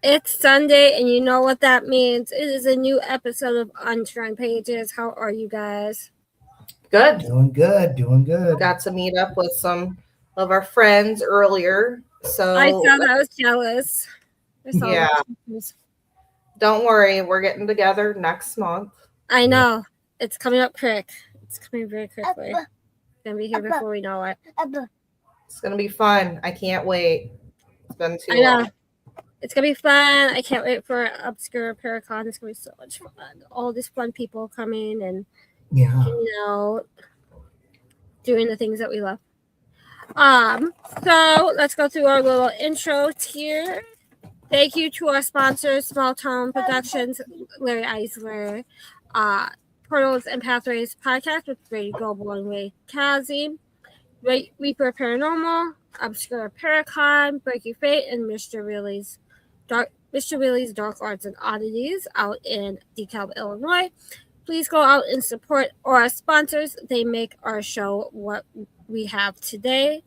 It's Sunday, and you know what that means. It is a new episode of Unturned Pages. How are you guys? Good. Doing good. Got to meet up with some of our friends earlier. So I saw that. I was jealous. Yeah. Don't worry, we're getting together next month. I know. It's coming up quick. It's coming very quickly. It's going to be here before we know it. It's going to be fun. I can't wait. It's been too I know. long. It's going to be fun. I can't wait for Obscure Paracon. It's going to be so much fun. All these fun people coming and, doing the things that we love. So let's go through our little intro here. Thank you to our sponsors, Small Town Productions, Larry Eisler, Portals and Pathways Podcast with Brady Global and Ray Kazi, Reaper Paranormal, Obscure Paracon, Breaking Fate, and Mr. Really's Dark Arts and Oddities out in DeKalb, Illinois. Please go out and support our sponsors. They make our show what we have today.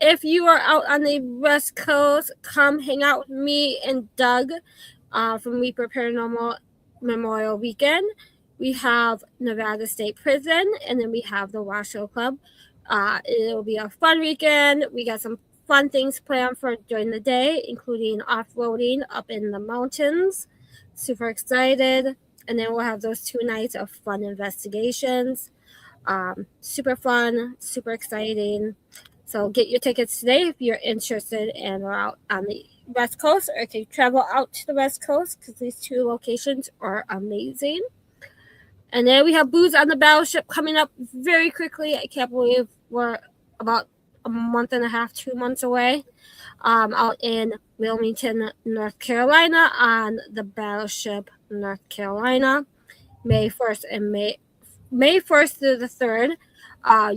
If you are out on the West Coast, come hang out with me and Doug from Reaper Paranormal Memorial Weekend. We have Nevada State Prison, and then we have the Washoe Club. It'll be a fun weekend. We got some fun things planned for during the day, including off-roading up in the mountains. Super excited. And then we'll have those 2 nights of fun investigations. Super fun, super exciting. So get your tickets today if you're interested and are out on the West Coast, or if you travel out to the West Coast, because these 2 locations are amazing. And then we have Booze on the Battleship coming up very quickly. I can't believe we're about a month and a half, 2 months away, out in Wilmington, North Carolina on the Battleship North Carolina, May 1st and May 1st through the 3rd.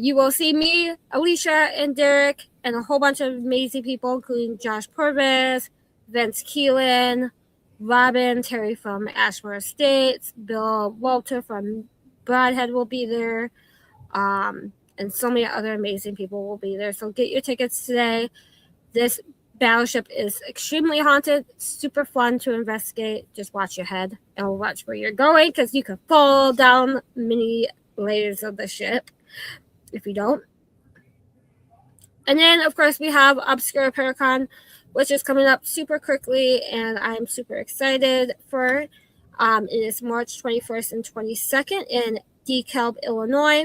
You will see me, Alicia, and Derek, and a whole bunch of amazing people, including Josh Purvis, Vince Keelan, Robin, Terry from Ashmore Estates, Bill Walter from Broadhead will be there, and so many other amazing people will be there. So get your tickets today. This battleship is extremely haunted, super fun to investigate. Just watch your head and watch where you're going, because you can fall down many layers of the ship if you don't. And then, of course, we have Obscure Paracon, which is coming up super quickly, and I'm super excited for. It is March 21st and 22nd in DeKalb, Illinois.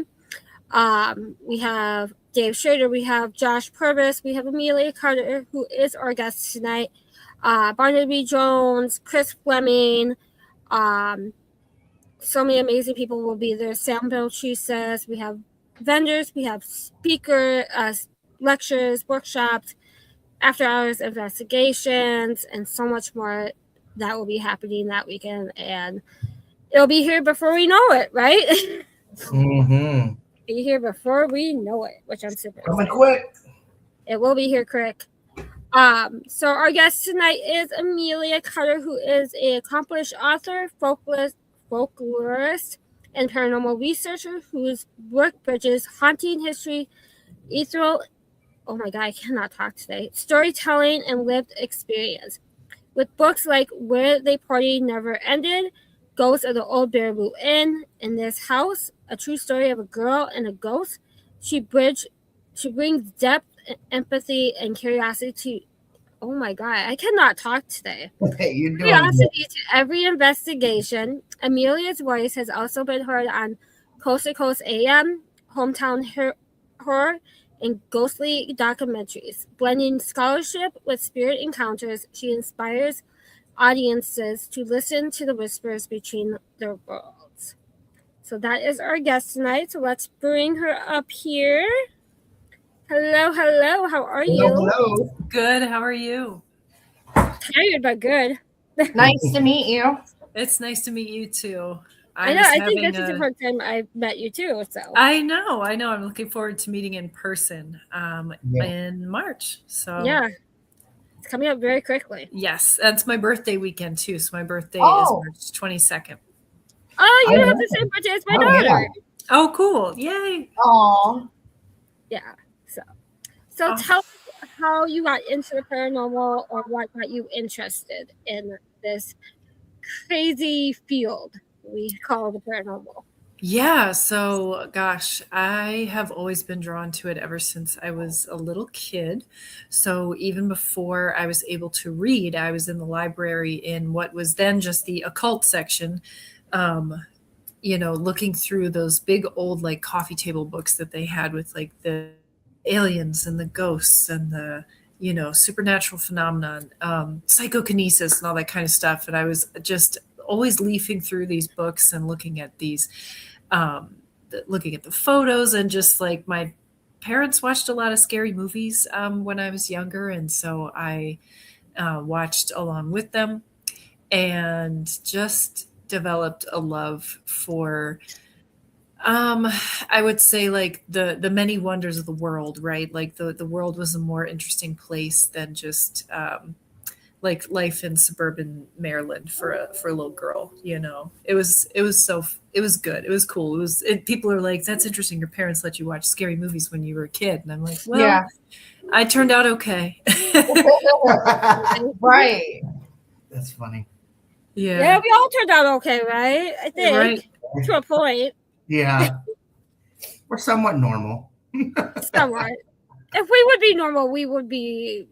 We have Dave Schrader, we have Josh Purvis, we have Amelia Cotter, who is our guest tonight, Barnaby Jones, Chris Fleming, so many amazing people will be there. Sam Belchis, we have vendors, we have speaker lectures, workshops, after hours investigations, and so much more that will be happening that weekend, and it'll be here before we know it, right? Mm-hmm. Be here before we know it, which I'm super Coming excited. quick. It will be here quick. So our guest tonight is Amelia Cotter, who is an accomplished author, folklorist, and paranormal researcher whose work bridges haunting history, ethereal, oh my God, I cannot talk today, storytelling, and lived experience. With books like Where They Party Never Ended, Ghosts of the Old Baraboo Inn, In This House, A True Story of a Girl and a Ghost, she brings depth, empathy, and curiosity to, oh my God, I cannot talk today. You're doing Curiosity to every investigation. Amelia's voice has also been heard on Coast to Coast AM, Hometown Horror, and ghostly documentaries. Blending scholarship with spirit encounters, she inspires audiences to listen to the whispers between their worlds. So that is our guest tonight. So let's bring her up here. Hello. How are you? Hello. Good. How are you? Tired, but good. Nice to meet you. It's nice to meet you too. I know. I think this is the first time I've met you too. So I know. I'm looking forward to meeting in person in March. So yeah, it's coming up very quickly. Yes, that's my birthday weekend too. So my birthday is March 22nd. Oh, you have the same birthday as my daughter. Yeah. Oh, cool! Yay! Aww. Yeah. So tell us how you got into the paranormal or what got you interested in this crazy field we call the paranormal. Yeah, so gosh, I have always been drawn to it ever since I was a little kid. So even before I was able to read, I was in the library in what was then just the occult section, looking through those big old like coffee table books that they had with like the aliens and the ghosts and the supernatural phenomenon, psychokinesis and all that kind of stuff. And I was just always leafing through these books and looking at these looking at the photos, and just like my parents watched a lot of scary movies when I was younger, and so I watched along with them and just developed a love for I would say like the many wonders of the world, right? Like the world was a more interesting place than just like life in suburban Maryland for a little girl. It was good. It was cool. People are like, that's interesting. Your parents let you watch scary movies when you were a kid. And I'm like, well, Yeah. I turned out okay. Right. That's funny. Yeah, we all turned out okay, right? I think. Right. To a point. Yeah. We're somewhat normal. Somewhat. If we would be normal, we would be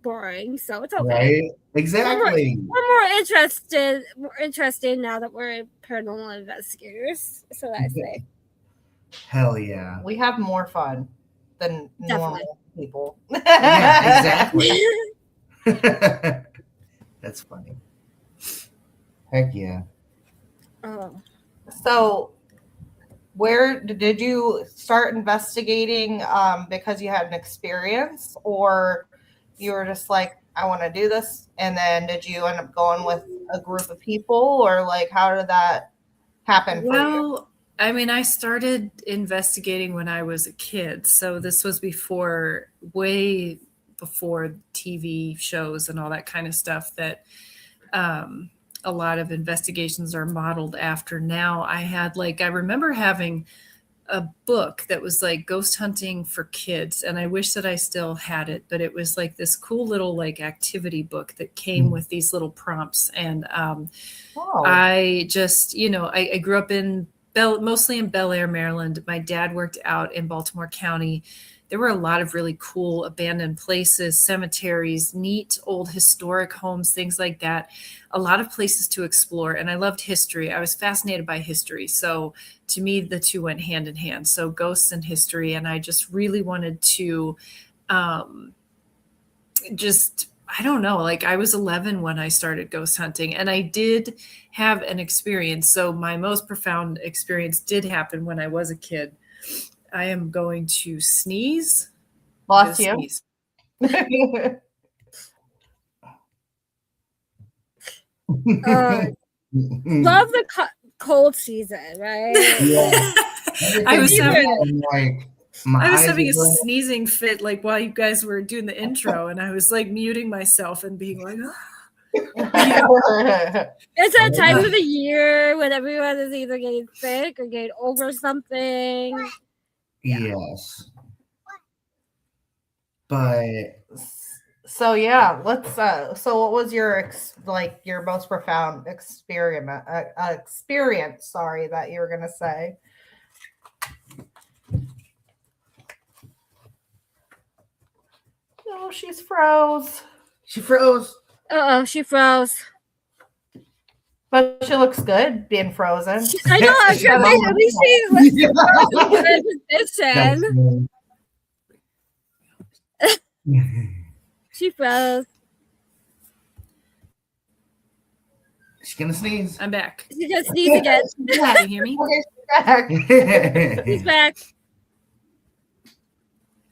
boring. So it's okay. Right? Exactly. We're more interested now that we're paranormal investigators. So I say. Hell yeah. We have more fun than normal people. Yeah, exactly. That's funny. Heck yeah. Oh. So, where did you start investigating because you had an experience, or you were just like, I want to do this? And then did you end up going with a group of people, or like, how did that happen for you? I mean, I started investigating when I was a kid. So this was way before TV shows and all that kind of stuff that a lot of investigations are modeled after now. I remember having a book that was like ghost hunting for kids, and I wish that I still had it, but it was like this cool little like activity book that came with these little prompts. And I just, I grew up mostly in Bel Air, Maryland. My dad worked out in Baltimore County. There were a lot of really cool abandoned places, cemeteries, neat old historic homes, things like that. A lot of places to explore. And I loved history. I was fascinated by history. So to me, the two went hand in hand. So ghosts and history. And I just really wanted to I don't know, like I was 11 when I started ghost hunting, and I did have an experience. So my most profound experience did happen when I was a kid. I am going to sneeze. Bless you. Sneeze. Love the cold season, right? Yeah. I was having having a sneezing fit like while you guys were doing the intro, and I was like muting myself and being like, It's that time of the year when everyone is either getting sick or getting over something. Yes. But so yeah, let's so what was your your most profound experience that you were going to say? Oh, she's froze. She froze. Uh-oh, she froze. But she looks good being frozen. I know. At least she's in position. She froze. She's gonna sneeze. I'm back. She's gonna sneeze again. Can you hear me? Okay, she's back. She's back.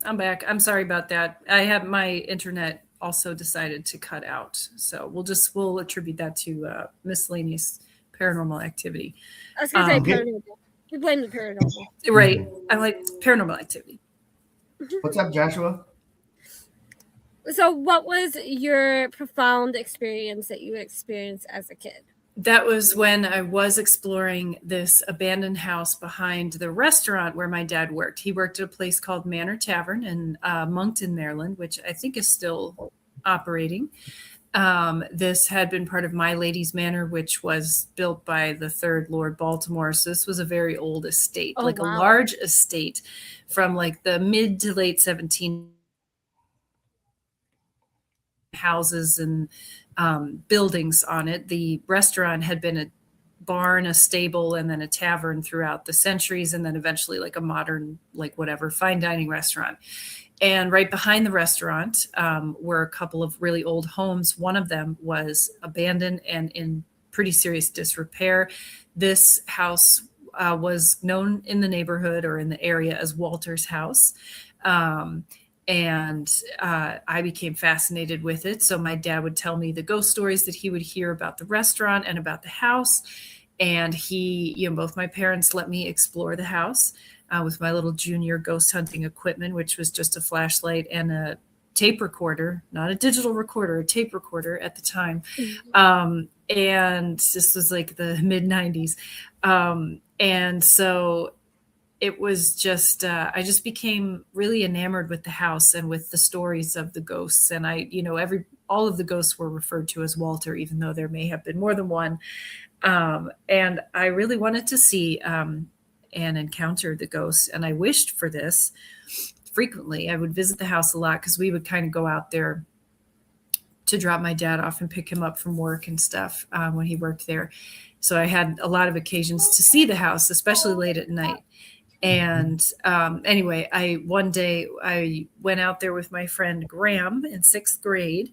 I'm back. I'm sorry about that. I have my internet also decided to cut out. So we'll attribute that to miscellaneous paranormal activity. I was gonna say paranormal. You blame the paranormal. Right. I like paranormal activity. What's up, Joshua? So what was your profound experience that you experienced as a kid? that was when I was exploring this abandoned house behind the restaurant where my dad worked. He worked at a place called Manor Tavern in Moncton, Maryland, which I think is still operating. This had been part of My Lady's Manor, which was built by the third Lord Baltimore. So this was a very old estate, Oh, like wow. a large estate from like the mid to late 17 houses and buildings on it. The restaurant had been a barn, a stable, and then a tavern throughout the centuries, and then eventually like a modern, like whatever, fine dining restaurant. And right behind the restaurant were a couple of really old homes. One of them was abandoned and in pretty serious disrepair. This house was known in the neighborhood or in the area as Walter's house. And I became fascinated with it. So my dad would tell me the ghost stories that he would hear about the restaurant and about the house. And both my parents let me explore the house with my little junior ghost hunting equipment, which was just a flashlight and a tape recorder, not a digital recorder, a tape recorder at the time. And this was like the mid 90s. And so it was just, I just became really enamored with the house and with the stories of the ghosts. And all of the ghosts were referred to as Walter, even though there may have been more than one. And I really wanted to see and encounter the ghosts. And I wished for this frequently. I would visit the house a lot because we would kind of go out there to drop my dad off and pick him up from work and stuff when he worked there. So I had a lot of occasions to see the house, especially late at night. And anyway, one day I went out there with my friend Graham in 6th grade.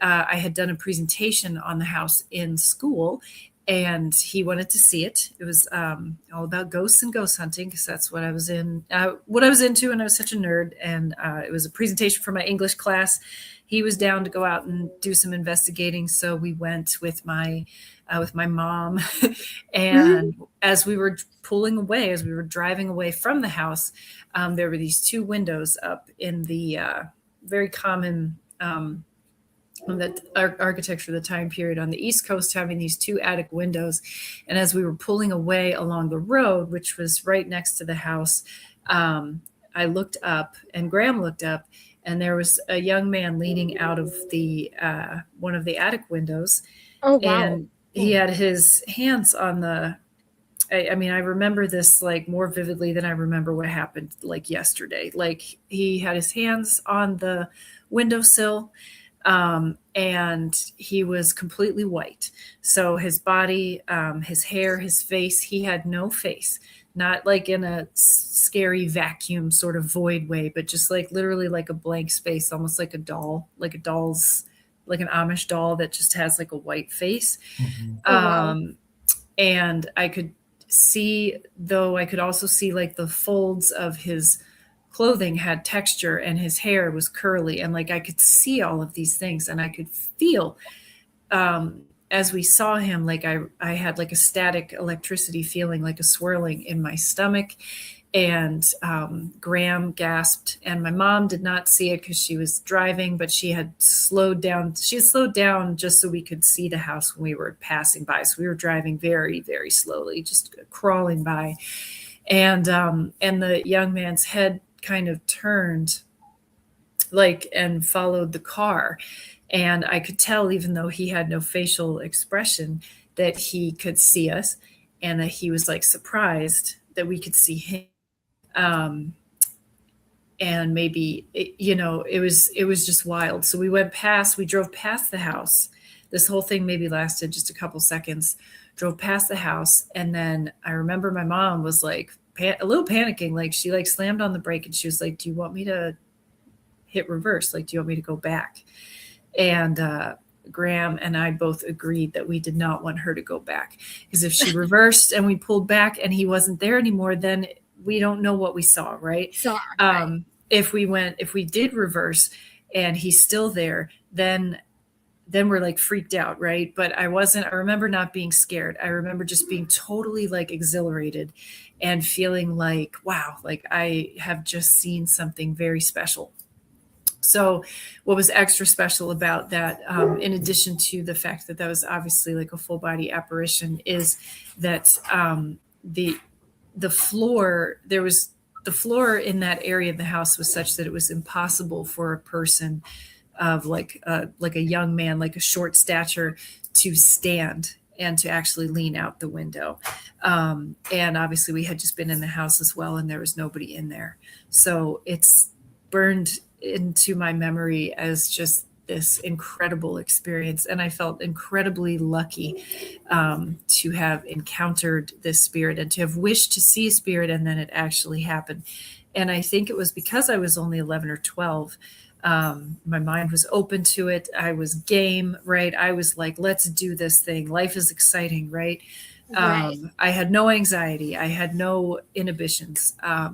I had done a presentation on the house in school, and he wanted to see it. It was all about ghosts and ghost hunting because that's what I was into, and I was such a nerd. And it was a presentation for my English class. He was down to go out and do some investigating, so we went with my mom. And as we were pulling away, as we were driving away from the house, there were these two windows up in the very common that architecture of the time period on the East Coast, having these two attic windows. And as we were pulling away along the road, which was right next to the house, I looked up and Graham looked up, and there was a young man leaning out of the one of the attic windows. Oh, wow. And he had his hands on I remember this like more vividly than I remember what happened like yesterday. Like he had his hands on the windowsill, and he was completely white. So his body, his hair, his face, he had no face, not like in a scary vacuum sort of void way, but just like literally like a blank space, almost like a doll, like an Amish doll that just has like a white face. wow. And I could also see like the folds of his clothing had texture and his hair was curly, and like I could see all of these things, and I could feel as we saw him, like I had like a static electricity feeling, like a swirling in my stomach. And Graham gasped, and my mom did not see it because she was driving, but she had slowed down. She had slowed down just so we could see the house when we were passing by. So we were driving very, very slowly, just crawling by. And the young man's head kind of turned and followed the car. And I could tell, even though he had no facial expression, that he could see us and that he was like surprised that we could see him. And maybe, it was just wild. So we drove past the house. This whole thing maybe lasted just a couple seconds, drove past the house. And then I remember my mom was like a little panicking. Like she like slammed on the brake and she was like, "Do you want me to hit reverse? Like, do you want me to go back?" And, Graham and I both agreed that we did not want her to go back, because if she reversed and we pulled back and he wasn't there anymore, then we don't know what we saw, right? So, if we did reverse and he's still there, then we're like freaked out, right? But I remember not being scared. I remember just being totally like exhilarated and feeling like, wow, like I have just seen something very special. So what was extra special about that, in addition to the fact that that was obviously like a full body apparition, is that the floor, the floor in that area of the house was such that it was impossible for a person of like a young man, like a short stature, to stand and to actually lean out the window. And obviously we had just been in the house as well, and there was nobody in there. So it's burned into my memory as just this incredible experience. And I felt incredibly lucky to have encountered this spirit and to have wished to see a spirit, and then it actually happened. And I think it was because I was only 11 or 12. My mind was open to it. I was game, right? I was like, let's do this thing. Life is exciting, right? Right. I had no anxiety. I had no inhibitions. I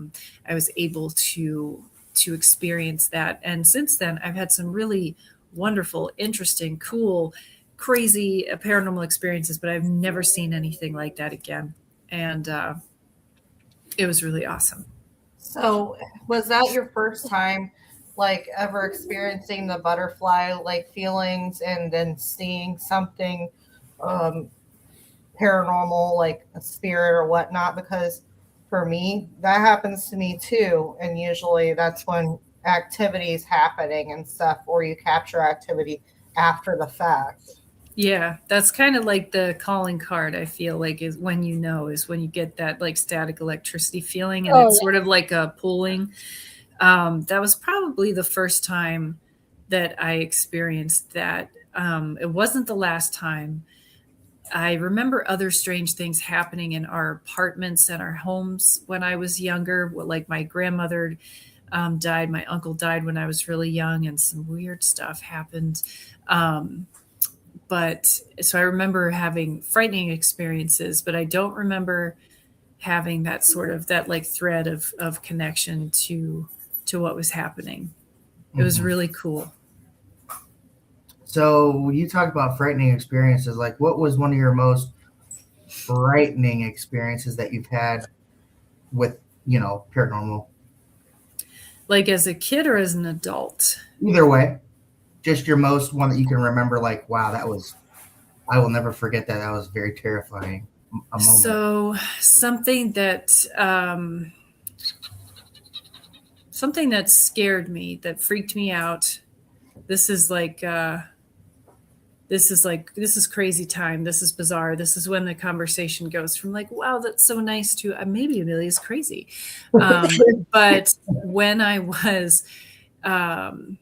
was able to experience that. And since then, I've had some really wonderful, interesting, cool, crazy paranormal experiences, but I've never seen anything like that again. And it was really awesome. So, was that your first time, like, ever experiencing the butterfly like feelings and then seeing something paranormal, like a spirit or whatnot? Because for me, that happens to me too. And usually that's when activity is happening and stuff, or you capture activity after the fact. Yeah, that's kind of like the calling card, I feel like, is when is when you get that like static electricity feeling, and Oh, it's sort of like a pulling. That was probably the first time that I experienced that. It wasn't the last time. I remember other strange things happening in our apartments and our homes when I was younger. Like my grandmother died, my uncle died when I was really young, and some weird stuff happened. But so I remember having frightening experiences, but I don't remember having that sort of that like thread of connection to what was happening. It was really cool. So you talked about frightening experiences. Like, what was one of your most frightening experiences that you've had with, paranormal? Like as a kid or as an adult? Either way, just your most one that you can remember. Like, wow, I will never forget that. That was very terrifying. A moment. So something that scared me, that freaked me out. This is crazy time. This is bizarre. This is when the conversation goes from like, wow, that's so nice, to maybe Amelia's crazy. But when I was an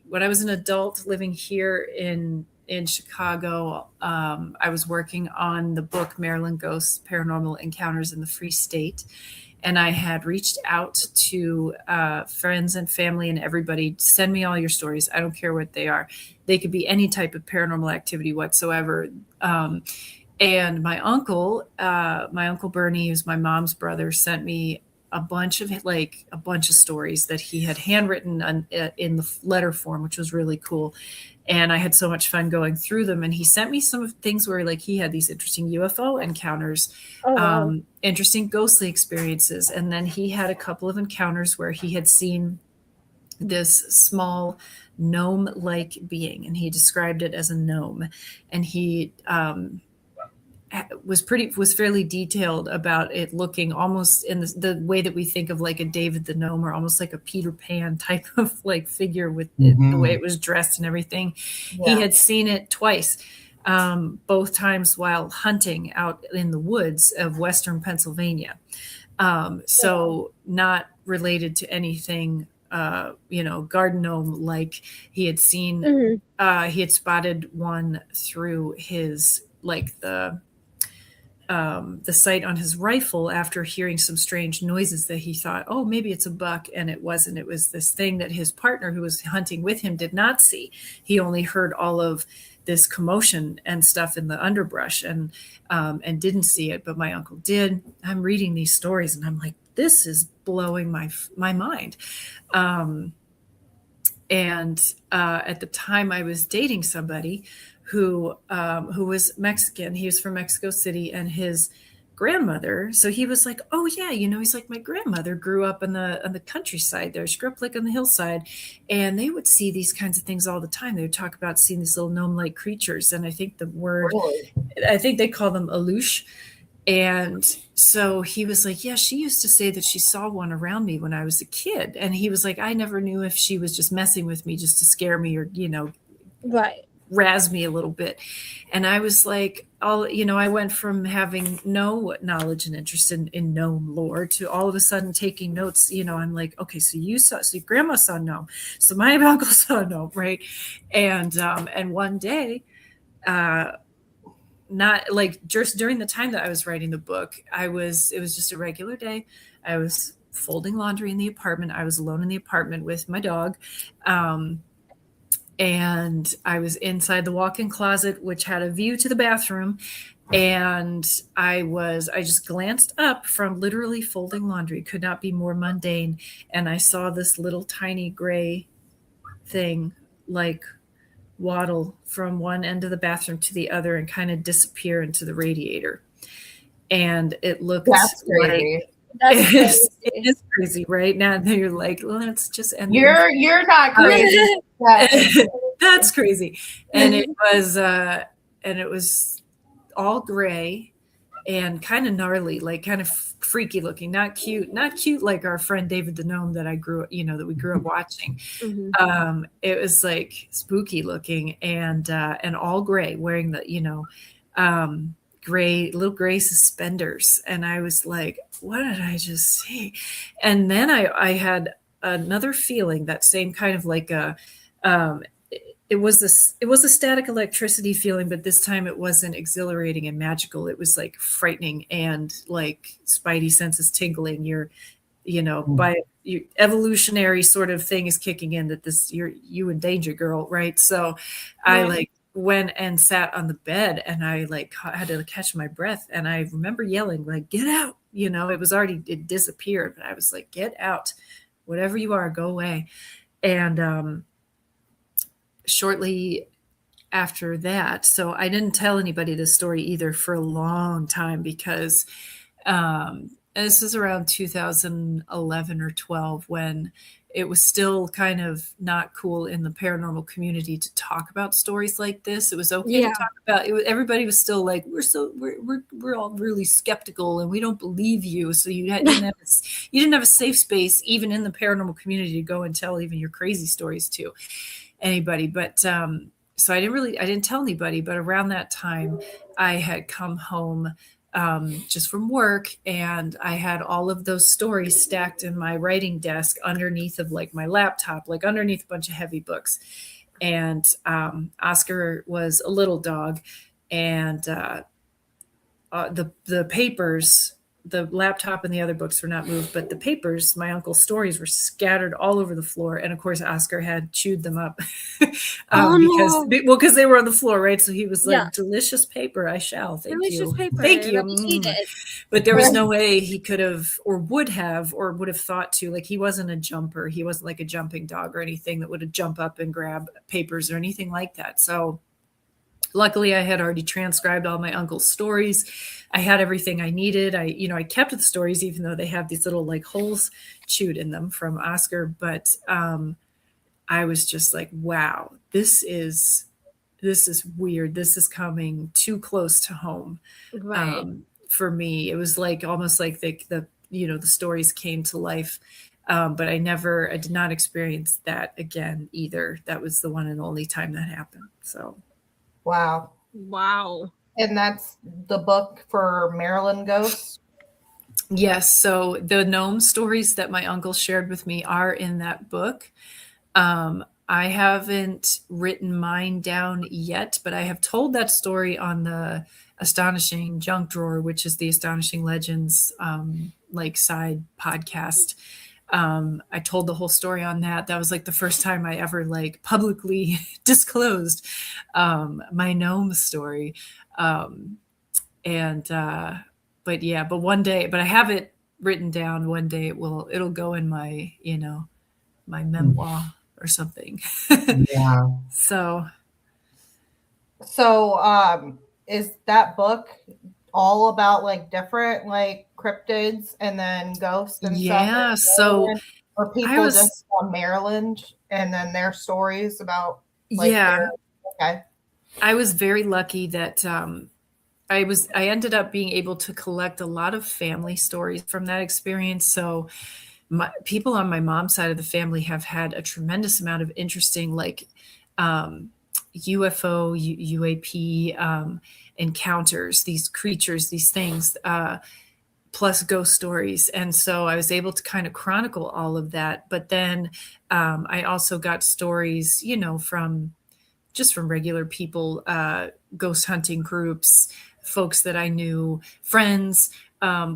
adult living here in Chicago, I was working on the book Maryland Ghosts, Paranormal Encounters in the Free State. And I had reached out to friends and family and everybody, send me all your stories. I don't care what they are. They could be any type of paranormal activity whatsoever. And my uncle Bernie, who's my mom's brother, sent me a bunch of stories that he had handwritten in the letter form, which was really cool. And I had so much fun going through them. And he sent me some of things where like he had these interesting UFO encounters, interesting ghostly experiences. And then he had a couple of encounters where he had seen this small gnome-like being, and he described it as a gnome. And he was fairly detailed about it looking almost in the way that we think of like a David the Gnome, or almost like a Peter Pan type of like figure with the way it was dressed and everything. Yeah. He had seen it twice, both times while hunting out in the woods of Western Pennsylvania. So not related to anything, garden gnome, like he had seen, he had spotted one through his, like the sight on his rifle after hearing some strange noises that he thought, oh, maybe it's a buck. And it wasn't. It was this thing that his partner who was hunting with him did not see. He only heard all of this commotion and stuff in the underbrush and didn't see it. But my uncle did. I'm reading these stories and I'm like, this is blowing my mind. And at the time I was dating somebody who was Mexican. He was from Mexico City, and his grandmother. So he was like, oh yeah, he's like, my grandmother grew up on the countryside there. She grew up like on the hillside, and they would see these kinds of things all the time. They would talk about seeing these little gnome-like creatures, and I think I think they call them alouche. And so he was like, yeah, she used to say that she saw one around me when I was a kid. And he was like, I never knew if she was just messing with me just to scare me or, Right. razz me a little bit. And I was like, I went from having no knowledge and interest in gnome lore to all of a sudden taking notes. I'm like, okay, so your grandma saw gnome. So my uncle saw gnome, right? And one day, not like just during the time that I was writing the book, it was just a regular day. I was folding laundry in the apartment. I was alone in the apartment with my dog. And I was inside the walk-in closet, which had a view to the bathroom. And I just glanced up from literally folding laundry. Could not be more mundane. And I saw this little tiny gray thing, like waddle from one end of the bathroom to the other and kind of disappear into the radiator. And it looked crazy. It is crazy, right? Now you're like, let's just end. You're not crazy. That's crazy. And it was all gray and kind of gnarly, like kind of freaky looking, not cute like our friend David the Gnome that that we grew up watching. Mm-hmm. It was like spooky looking and all gray, wearing the little gray suspenders. And I was like, what did I just see? And then I had another feeling, that same kind of like it was a static electricity feeling, but this time it wasn't exhilarating and magical. It was like frightening and like spidey senses tingling. By your evolutionary sort of thing is kicking in that you in danger, girl, right? So I like went and sat on the bed, and I like had to catch my breath, and I remember yelling like, get out. It disappeared, but I was like, get out, whatever you are, go away. And shortly after that, so I didn't tell anybody this story either for a long time, because this is around 2011 or 12, when it was still kind of not cool in the paranormal community to talk about stories like this. It was okay to talk about it. Everybody was still like, we're all really skeptical and we don't believe you. So you didn't have a safe space even in the paranormal community to go and tell even your crazy stories to anybody. But so I didn't tell anybody. But around that time, I had come home just from work, and I had all of those stories stacked in my writing desk underneath of like my laptop, like underneath a bunch of heavy books. And Oscar was a little dog, and the papers, the laptop and the other books were not moved, but the papers, my uncle's stories, were scattered all over the floor. And of course, Oscar had chewed them up because they were on the floor, right? So he was like, delicious paper, I shall. Thank you. Thank you. But there was no way he could have or would have thought to, like, he wasn't a jumper. He wasn't like a jumping dog or anything that would have jump up and grab papers or anything like that. So luckily, I had already transcribed all my uncle's stories. I had everything I needed. I kept the stories, even though they have these little like holes chewed in them from Oscar. But I was just like, wow, this is weird. This is coming too close to home. Right. For me. It was like almost like the stories came to life. But I did not experience that again either. That was the one and only time that happened. So. Wow. And that's the book for Maryland Ghosts? Yes. So the gnome stories that my uncle shared with me are in that book. I haven't written mine down yet, but I have told that story on the Astonishing Junk Drawer, which is the Astonishing Legends like side podcast. I told the whole story on that. That was like the first time I ever like publicly disclosed my gnome story. But one day, but I have it written down. One day it'll go in my, my memoir or something. Yeah. So is that book, all about like different like cryptids and then ghosts and Yeah, stuff? so Or I people was, just on Maryland and then their stories about like their yeah, okay. I was very lucky that I ended up being able to collect a lot of family stories from that experience. So people on my mom's side of the family have had a tremendous amount of interesting like um, UFO, UAP encounters, these creatures, these things, plus ghost stories. And so I was able to kind of chronicle all of that. But then I also got stories, from just from regular people, ghost hunting groups, folks that I knew, friends,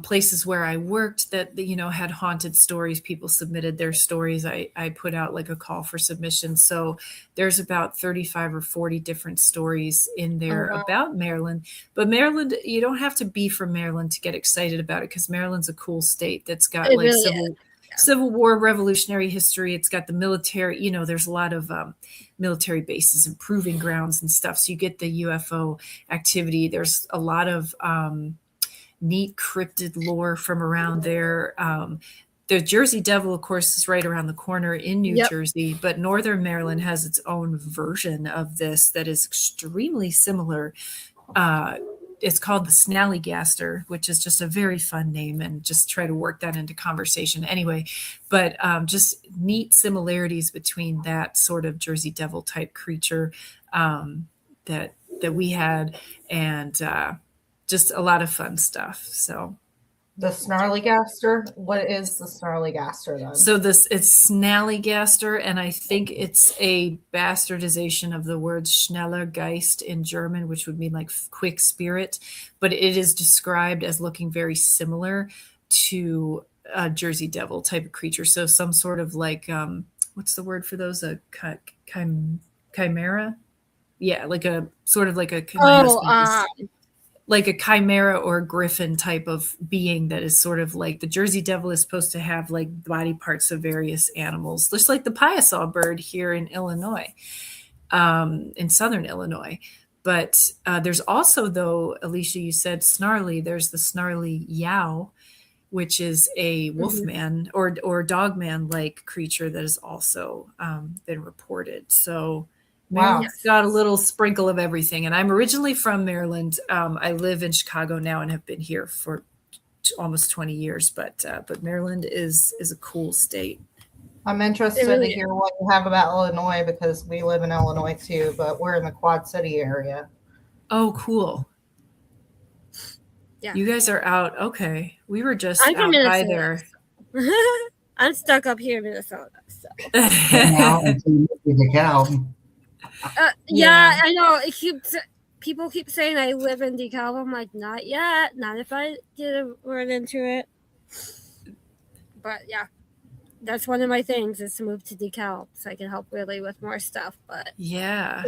places where I worked that, had haunted stories. People submitted their stories. I put out like a call for submissions. So there's about 35 or 40 different stories in there wow. about Maryland. But Maryland, you don't have to be from Maryland to get excited about it, because Maryland's a cool state that's got It like really is. Civil War, Revolutionary history. It's got the military, there's a lot of military bases and proving grounds and stuff. So you get the UFO activity. There's a lot of neat cryptid lore from around there. The Jersey Devil, of course, is right around the corner in New Yep. Jersey, but Northern Maryland has its own version of this that is extremely similar. It's called the Snallygaster, which is just a very fun name, and just try to work that into conversation anyway. But just neat similarities between that sort of Jersey Devil type creature that we had, and just a lot of fun stuff. So The Snarlygaster. What is the Snarlygaster then? So it's Snallygaster, and I think it's a bastardization of the word Schnellergeist in German, which would mean like quick spirit, but it is described as looking very similar to a Jersey Devil type of creature. So some sort of like what's the word for those? A chimera? Yeah, like a sort of like a like a chimera or a griffin type of being that is sort of like the Jersey Devil is supposed to have like body parts of various animals, just like the Piasaw bird here in Illinois, in southern Illinois. But there's also, though, Alicia, you said snarly, there's the snarly yow, which is a wolfman or dogman like creature that has also been reported. So Maryland's got a little sprinkle of everything. And I'm originally from Maryland. I live in Chicago now and have been here for almost 20 years. But Maryland is a cool state. I'm interested to hear what you have about Illinois, because we live in Illinois too, but we're in the Quad City area. Oh, cool. Yeah. You guys are out. Okay. We were just out by there. I'm stuck up here in Minnesota. So. Yeah, I know. People keep saying I live in DeKalb. I'm like, not yet. Not if I get run into it. But yeah, that's one of my things, is to move to DeKalb so I can help really with more stuff. But yeah,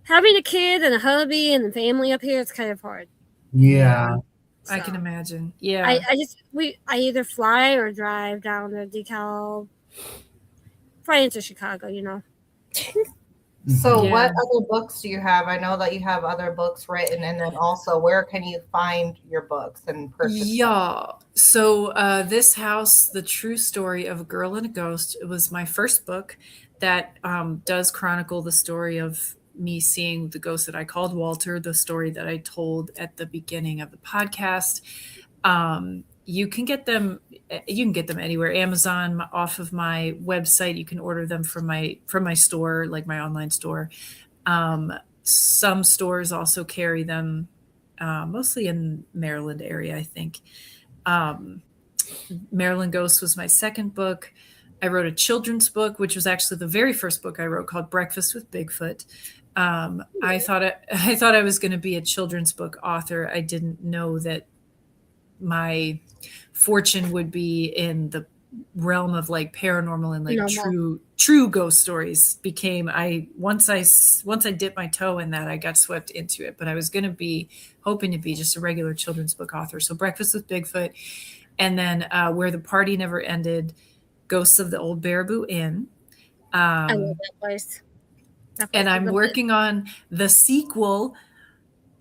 having a kid and a hubby and a family up here, it's kind of hard. Yeah. I can imagine. Yeah. I either fly or drive down to DeKalb, fly into Chicago, So what other books do you have? I know that you have other books written, and then also where can you find your books and purchase them? So This House, The True Story of a Girl and a Ghost, it was my first book that does chronicle the story of me seeing the ghost that I called Walter, the story that I told at the beginning of the podcast. You can get them anywhere. Amazon, off of my website. You can order them from my store, like my online store. Some stores also carry them, mostly in Maryland area, I think. Maryland Ghost was my second book. I wrote a children's book, which was actually the very first book I wrote, called Breakfast with Bigfoot. I thought I was going to be a children's book author. I didn't know that my fortune would be in the realm of like paranormal and like true ghost stories. Once I dipped my toe in that, I got swept into it. But I was going to be hoping to be just a regular children's book author. So Breakfast with Bigfoot, and then Where the Party Never Ended, Ghosts of the Old Baraboo Inn. I love that place. And I'm working on the sequel,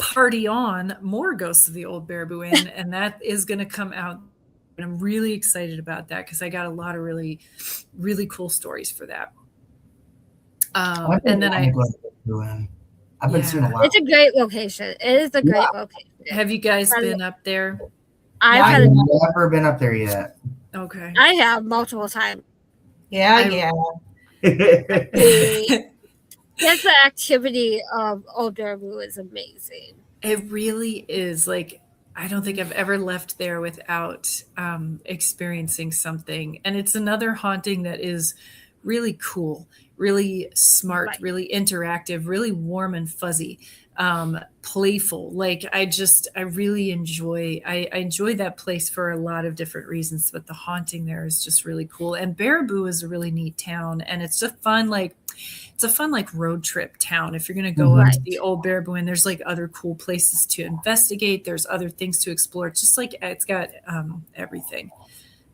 party on, more Ghosts of the Old Baraboo Inn, and that is going to come out. And I'm really excited about that because I got a lot of really, really cool stories for that. And then I've been seeing a lot. It's a great location. It is a great location. Have you guys been up there? I've never been up there yet. Okay. I have multiple times. Yeah. Yes, the activity of Old Baraboo is amazing. It really is. Like, I don't think I've ever left there without experiencing something. And it's another haunting that is really cool, really smart, Right. really interactive, really warm and fuzzy, playful. Like I really enjoy that place for a lot of different reasons, but the haunting there is just really cool. And Baraboo is a really neat town, and it's just fun. It's a fun road trip town. If you're going to go up to the Old Baraboo Inn, there's other cool places to investigate. There's other things to explore. It's just it's got everything.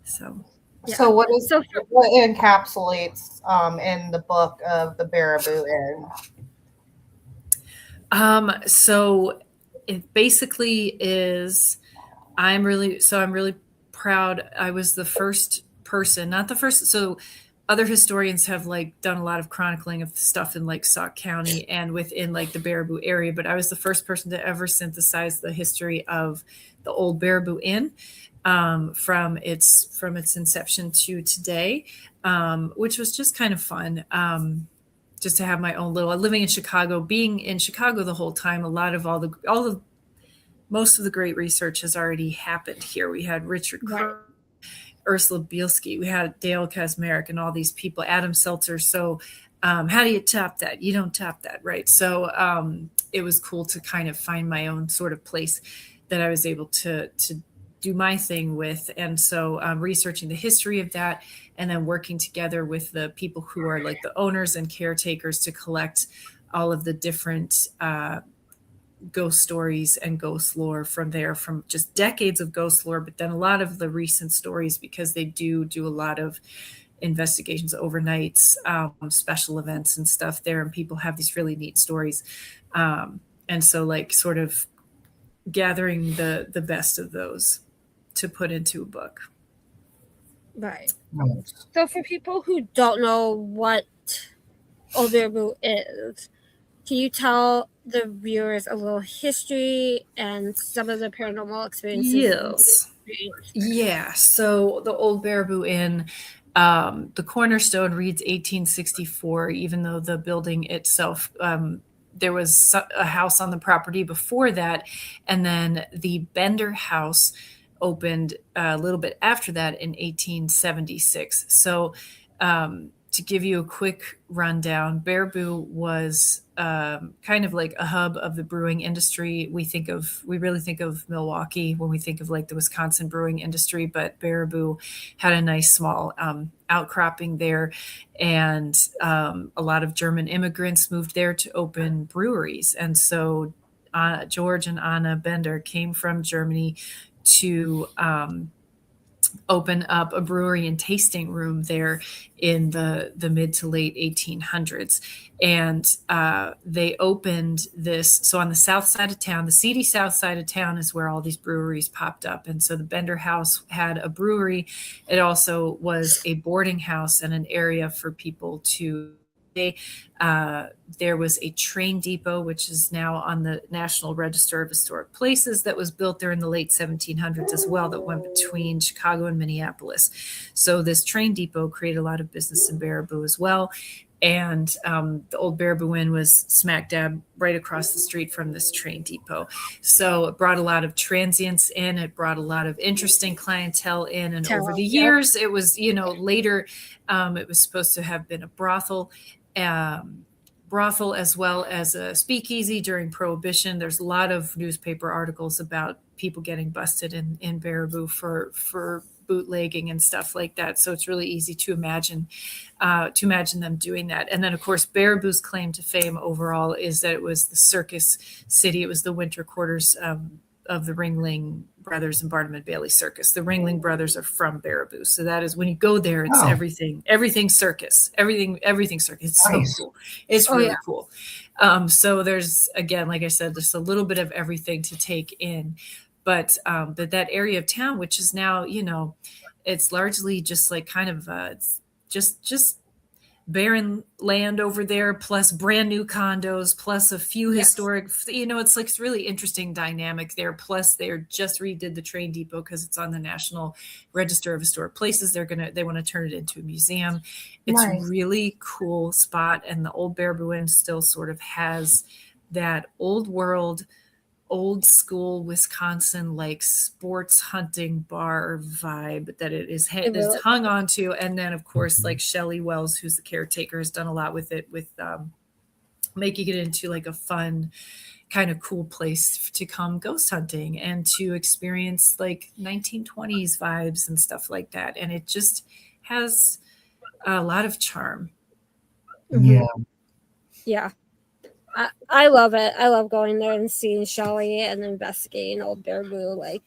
So. Yeah. So what encapsulates in the book of the Baraboo Inn? So it basically is, I'm really proud. I was the first person, not the first. So other historians have done a lot of chronicling of stuff in Sauk County and within the Baraboo area, but I was the first person to ever synthesize the history of the Old Baraboo Inn. From its inception to today, which was just kind of fun. Just to have my own little, living in Chicago, being in Chicago the whole time, a lot of most of the great research has already happened here. We had Richard Kerr, Ursula Bielski, we had Dale Kaczmarek, and all these people, Adam Seltzer. So how do you top that? You don't top that, right? So it was cool to kind of find my own sort of place that I was able to do my thing with. And so researching the history of that and then working together with the people who are the owners and caretakers to collect all of the different ghost stories and ghost lore from just decades of ghost lore, but then a lot of the recent stories, because they do a lot of investigations, overnights, special events and stuff there. And people have these really neat stories. And so sort of gathering the best of those to put into a book. Right. Nice. So for people who don't know what Old Baraboo is, can you tell the viewers a little history and some of the paranormal experiences? Yes. Yeah. So the Old Baraboo Inn, the cornerstone reads 1864, even though the building itself, there was a house on the property before that. And then the Bender House opened a little bit after that in 1876. So to give you a quick rundown, Baraboo was kind of a hub of the brewing industry. We really think of Milwaukee when we think of the Wisconsin brewing industry, but Baraboo had a nice small outcropping there. And a lot of German immigrants moved there to open breweries. And so George and Anna Bender came from Germany to open up a brewery and tasting room there in the mid to late 1800s. And they opened this. So on the south side of town, the seedy south side of town is where all these breweries popped up. And so the Bender House had a brewery. It also was a boarding house and an area for people to stay. There was a train depot, which is now on the National Register of Historic Places, that was built there in the late 1700s as well, that went between Chicago and Minneapolis. So this train depot created a lot of business in Baraboo as well. And the Old Baraboo Inn was smack dab right across the street from this train depot. So it brought a lot of transients in. It brought a lot of interesting clientele in. And over the years, it was, later, it was supposed to have been a brothel as well as a speakeasy during Prohibition. There's a lot of newspaper articles about people getting busted in Baraboo for bootlegging and stuff like that. So it's really easy to imagine them doing that. And then, of course, Baraboo's claim to fame overall is that it was the circus city. It was the winter quarters the Ringling Brothers and Barnum and Bailey Circus. The Ringling Brothers are from Baraboo, so that is when you go there, it's everything circus, everything circus. It's Nice. so cool. It's Oh, really yeah. cool. So there's, again, like I said, there's a little bit of everything to take in, but that area of town, which is now, it's largely just like kind of it's just barren land over there, plus brand new condos, plus a few historic, it's like it's really interesting dynamic there. Plus they just redid the train depot because it's on the National Register of Historic Places. They want to turn it into a museum. It's Nice. really cool spot. And the Old Baraboo Inn still sort of has that old world, old school Wisconsin, like sports hunting bar vibe that it is hung on to. And then of course, like Shelley Wells, who's the caretaker, has done a lot with it, with making it into like a fun kind of cool place to come ghost hunting and to experience like 1920s vibes and stuff like that. And it just has a lot of charm. Yeah. Yeah. I love it. I love going there and seeing Shelley and investigating Old Baraboo. Like,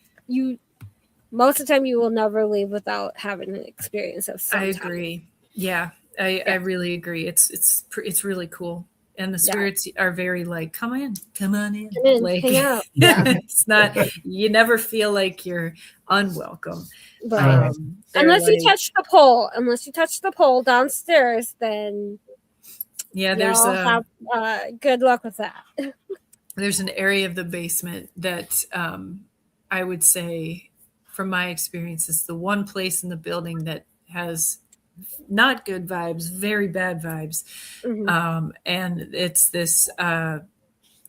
most of the time you will never leave without having an experience of some I type. agree. Yeah, I really agree. It's really cool. And the spirits are very like, come on in. Come in, like, hang out. It's not, you never feel like you're unwelcome. But unless you touch the pole downstairs, then there's have good luck with that. There's an area of the basement that I would say, from my experience, is the one place in the building that has not good vibes, very bad vibes. And it's this,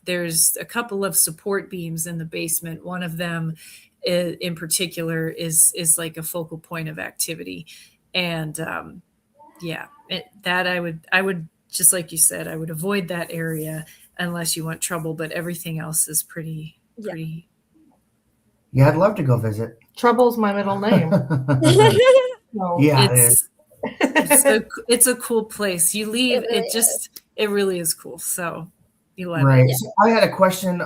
there's a couple of support beams in the basement. One of them in particular is like a focal point of activity. And that I would, just like you said, I would avoid that area unless you want trouble, but everything else is pretty. Yeah, I'd love to go visit. Trouble's my middle name. So, yeah, it's a cool place. You leave, it really is cool. So you love right. it. So I had a question.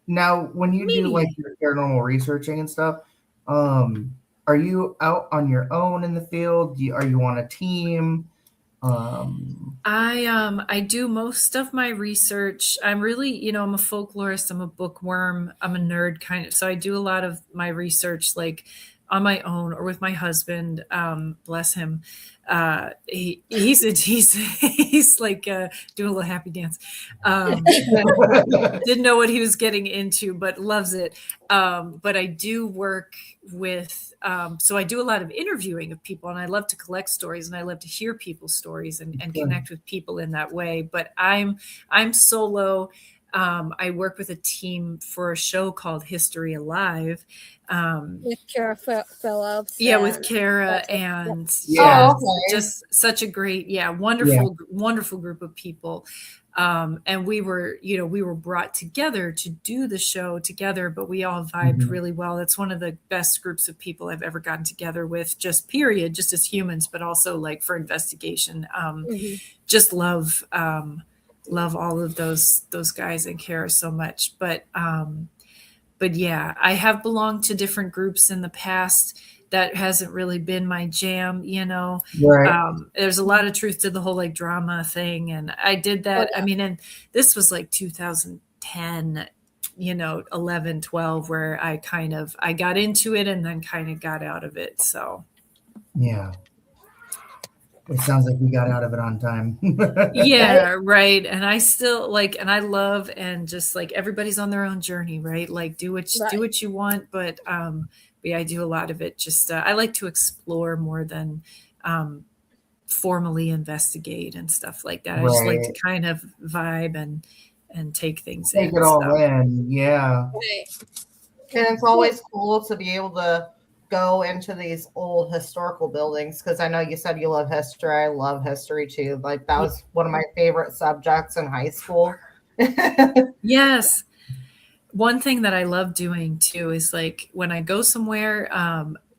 Now when you do like your paranormal researching and stuff, are you out on your own in the field? Are you on a team? I do most of my research. I'm really, I'm a folklorist, I'm a bookworm, I'm a nerd kind of. So I do a lot of my research like on my own or with my husband. Bless him. He's like doing a little happy dance. Didn't know what he was getting into, but loves it. But I do work with, so I do a lot of interviewing of people, and I love to collect stories, and I love to hear people's stories and connect with people in that way. But I'm solo. I work with a team for a show called History Alive. With Kara Phillips. Yeah, with Kara and just such a great, wonderful group of people. And we were brought together to do the show together, but we all vibed really well. It's one of the best groups of people I've ever gotten together with, just as humans, but also like for investigation. Just love all of those guys and Kara so much. But yeah, I have belonged to different groups in the past. That hasn't really been my jam, Right. There's a lot of truth to the whole like drama thing. And I did that. I mean, and this was like 2010, 11, 12, where I got into it and then kind of got out of it. So. Yeah. It sounds like we got out of it on time. Yeah, right. And I still and I love, and just like everybody's on their own journey, right? Like do what you want, but I do a lot of it. Just I like to explore more than formally investigate and stuff like that. I just like to kind of vibe and take things in. Take it all in, yeah. And it's always cool to be able to go into these old historical buildings, because I know you said you love history. I love history too. Like that was one of my favorite subjects in high school. Yes. One thing that I love doing too is like when I go somewhere,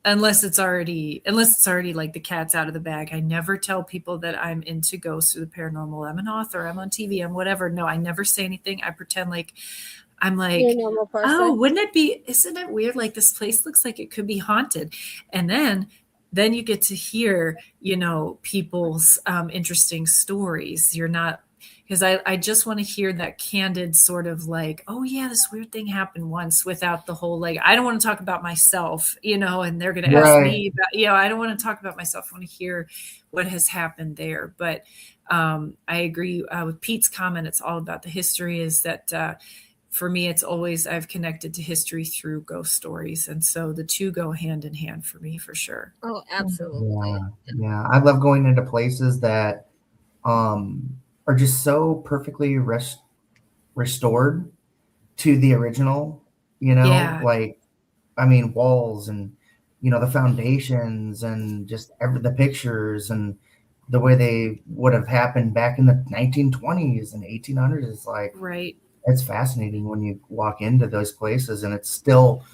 unless it's already like the cat's out of the bag, I never tell people that I'm into ghosts or the paranormal. I'm an author, I'm on TV, I'm whatever. No, I never say anything. I pretend like I'm like, oh, isn't it weird? Like this place looks like it could be haunted. And then you get to hear, people's interesting stories. You're not, because I just want to hear that candid sort of like, oh yeah, this weird thing happened once, without the whole like, I don't want to talk about myself, and they're going to ask me about, I don't want to talk about myself. I want to hear what has happened there. But I agree with Pete's comment. It's all about the history. Is that for me, it's always, I've connected to history through ghost stories. And so the two go hand in hand for me, for sure. Oh, absolutely. Yeah. I love going into places that are just so perfectly restored to the original, like, I mean, walls and, the foundations and just the pictures and the way they would have happened back in the 1920s and 1800s. Is like, right. It's fascinating when you walk into those places and it's still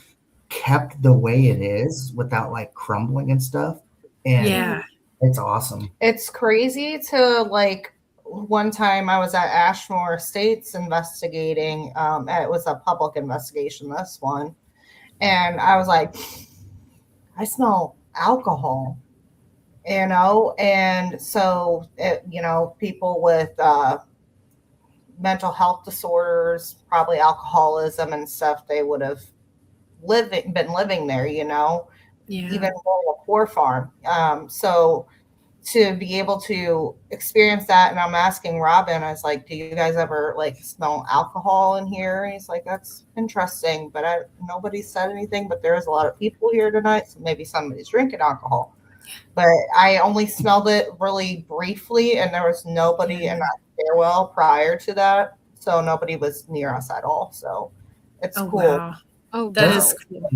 kept the way it is without like crumbling and stuff. And it's awesome. It's crazy to like, one time I was at Ashmore Estates investigating. It was a public investigation, this one. And I was like, I smell alcohol, and so, people with mental health disorders, probably alcoholism and stuff, they would have been living there, even on a poor farm. So to be able to experience that, and I'm asking Robin, I was like, do you guys ever like smell alcohol in here? And he's like, that's interesting, but nobody said anything, but there's a lot of people here tonight, so maybe somebody's drinking alcohol. But I only smelled it really briefly, and there was nobody in that stairwell prior to that, so nobody was near us at all. So it's cool. Wow. Oh, that is cool.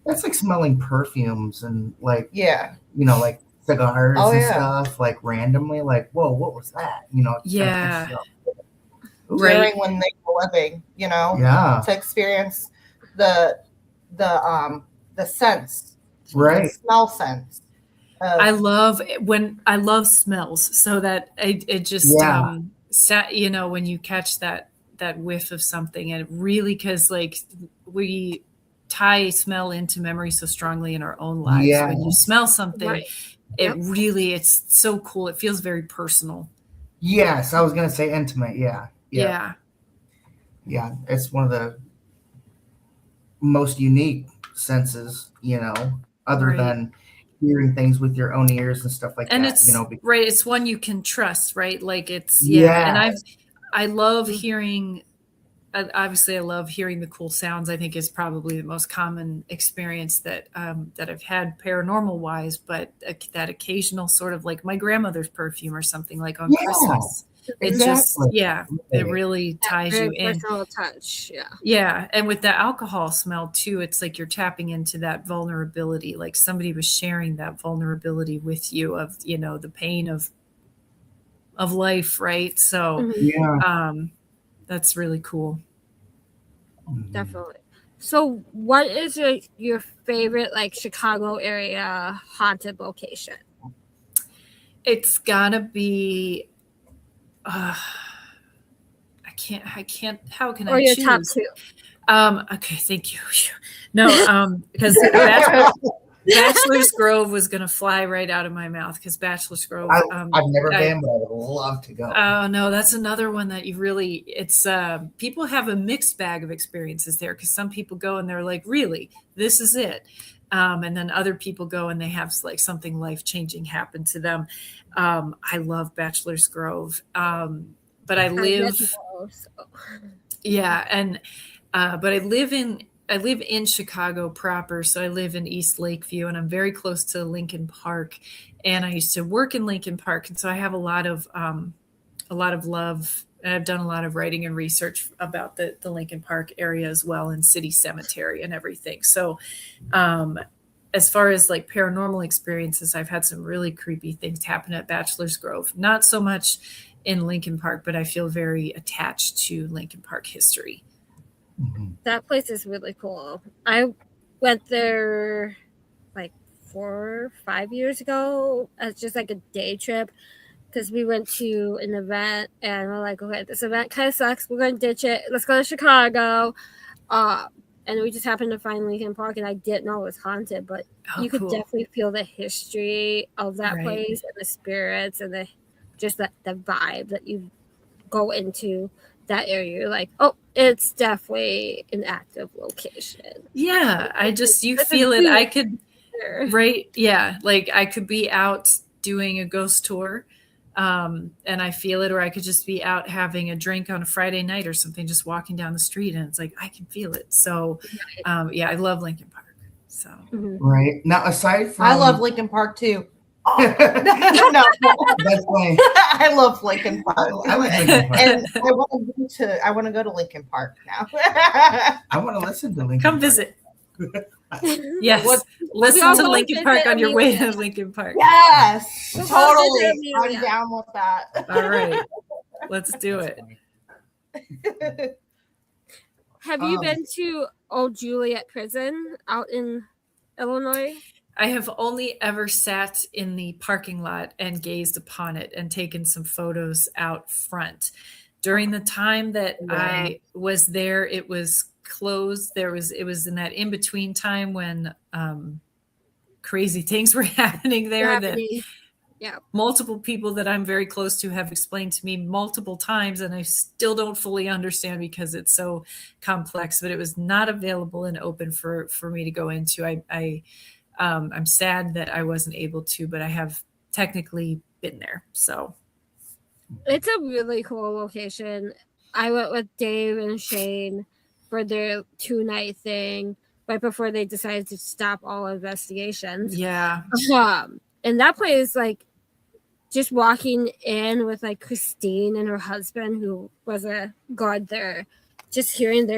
That's like smelling perfumes and like, yeah, like cigars and stuff, like randomly, like, whoa, what was that? During when they were living, to experience the sense, the smell sense. I love smells, so that it just when you catch that whiff of something, and it really, because like we tie smell into memory so strongly in our own lives. When you smell something, it really, it's so cool. It feels very personal. Yes, I was gonna say intimate. Yeah. It's one of the most unique senses, other than hearing things with your own ears and stuff like and that. It's it's one you can trust, right? Like it's and I love hearing. Obviously, I love hearing the cool sounds. I think is probably the most common experience that I've had paranormal wise. But that occasional sort of like my grandmother's perfume or something like on Christmas. It just it really ties you in. Personal touch, and with the alcohol smell too, it's like you're tapping into that vulnerability. Like somebody was sharing that vulnerability with you of the pain of life, right? So that's really cool. Definitely. So what is your favorite like Chicago area haunted location? It's gotta be I can't how can I choose? Top two? Okay, thank you. No, because Bachelor's Grove was going to fly right out of my mouth, because Bachelor's Grove. I've never been, but I would love to go. Oh no, that's another one that you really. It's people have a mixed bag of experiences there, because some people go and they're like, really, this is it, and then other people go and they have like something life changing happen to them. I love Bachelor's Grove, but I live. But I live in Chicago proper, so I live in East Lakeview, and I'm very close to Lincoln Park. And I used to work in Lincoln Park, and so I have a lot of love, and I've done a lot of writing and research about the Lincoln Park area as well, and City Cemetery and everything. So, as far as like paranormal experiences, I've had some really creepy things happen at Bachelor's Grove. Not so much in Lincoln Park, but I feel very attached to Lincoln Park history. That place is really cool. I went there like 4 or 5 years ago as just like a day trip, because we went to an event and we're like, okay, this event kind of sucks. We're going to ditch it. Let's go to Chicago. And we just happened to find Lincoln Park, and I didn't know it was haunted, but you could definitely feel the history of that place and the spirits and the vibe that you go into that area. You're like, oh, it's definitely an active location. Yeah, you feel it. I could, right? Yeah, like I could be out doing a ghost tour, and I feel it, or I could just be out having a drink on a Friday night or something, just walking down the street, and it's like I can feel it. So, yeah, I love Lincoln Park. So, right now, aside from, I love Lincoln Park too. Oh, no, that's funny. I love Lincoln Park. I like Lincoln Park. And I want to go to Lincoln Park now. I want to listen to Lincoln come Park. visit. Yes, listen to Lincoln Park on your way to Lincoln Park. Yes, totally. I'm down with that. All right, let's do it. Have you been to Old Juliet Prison out in Illinois? I have only ever sat in the parking lot and gazed upon it and taken some photos out front. During the time that I was there, it was closed. It was in that in-between time when crazy things were happening there that multiple people that I'm very close to have explained to me multiple times, and I still don't fully understand because it's so complex, but it was not available and open for me to go into. I'm sad that I wasn't able to, but I have technically been there. So it's a really cool location. I went with Dave and Shane for their 2-night thing right before they decided to stop all investigations. Yeah. And that place, like, just walking in with like Christine and her husband, who was a guard there, just hearing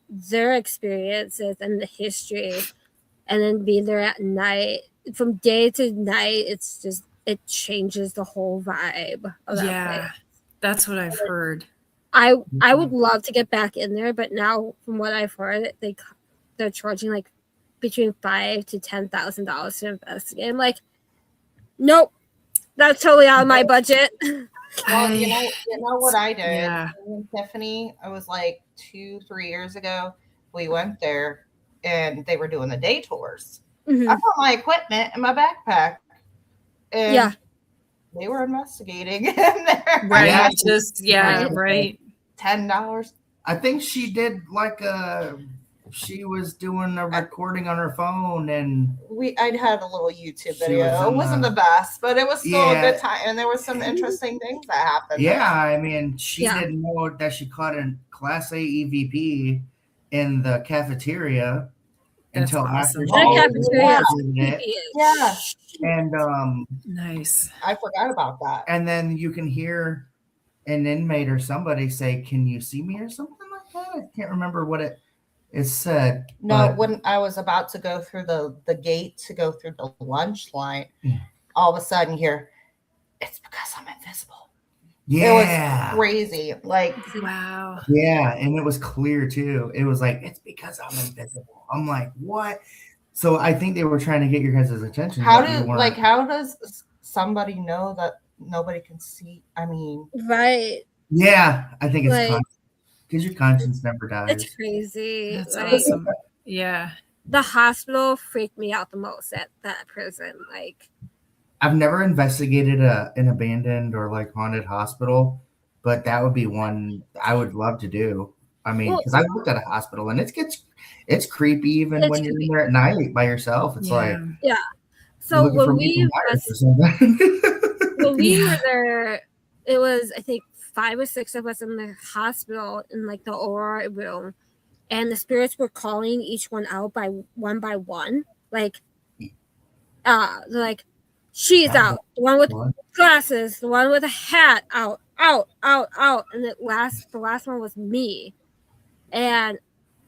their experiences and the history. And then being there at night, from day to night, it changes the whole vibe of that place. That's what I've heard. I would love to get back in there, but now from what I've heard, they're charging like between $5,000 to $10,000 to investigate. I'm like, nope, that's totally out of my budget. Well, you know what I did? Yeah. Tiffany, I was like 2-3 years ago. We went there. And they were doing the day tours. I put my equipment in my backpack. And they were investigating in there. Right. Right. $10. I think she did she was doing a recording on her phone, and I'd had a little YouTube video. It wasn't the best, but it was still a good time. And there were some interesting things that happened. Yeah, I mean, she didn't know that she caught a Class A EVP in the cafeteria. Until after and nice. I forgot about that. And then you can hear an inmate or somebody say, "Can you see me?" or something like that. I can't remember what it said. No, when I was about to go through the gate to go through the lunch line, all of a sudden here, it's because I'm invisible. Yeah, it was crazy. Like, wow. Yeah, and it was clear too. It was like, it's because I'm invisible. I'm like, what? So I think they were trying to get your guys' attention. How does somebody know that nobody can see? I mean, right? Yeah, I think it's because your conscience never dies. It's crazy. That's awesome. Yeah, the hospital freaked me out the most at that prison. Like, I've never investigated an abandoned or like haunted hospital, but that would be one I would love to do. I mean, because I worked at a hospital and it's creepy even when you're in there at night by yourself. It's So when we were there, it was I think 5 or 6 of us in the hospital in like the OR room, and the spirits were calling each one out by one. Like, like. She's out. The one with glasses. The one with a hat. Out. And the last one was me. And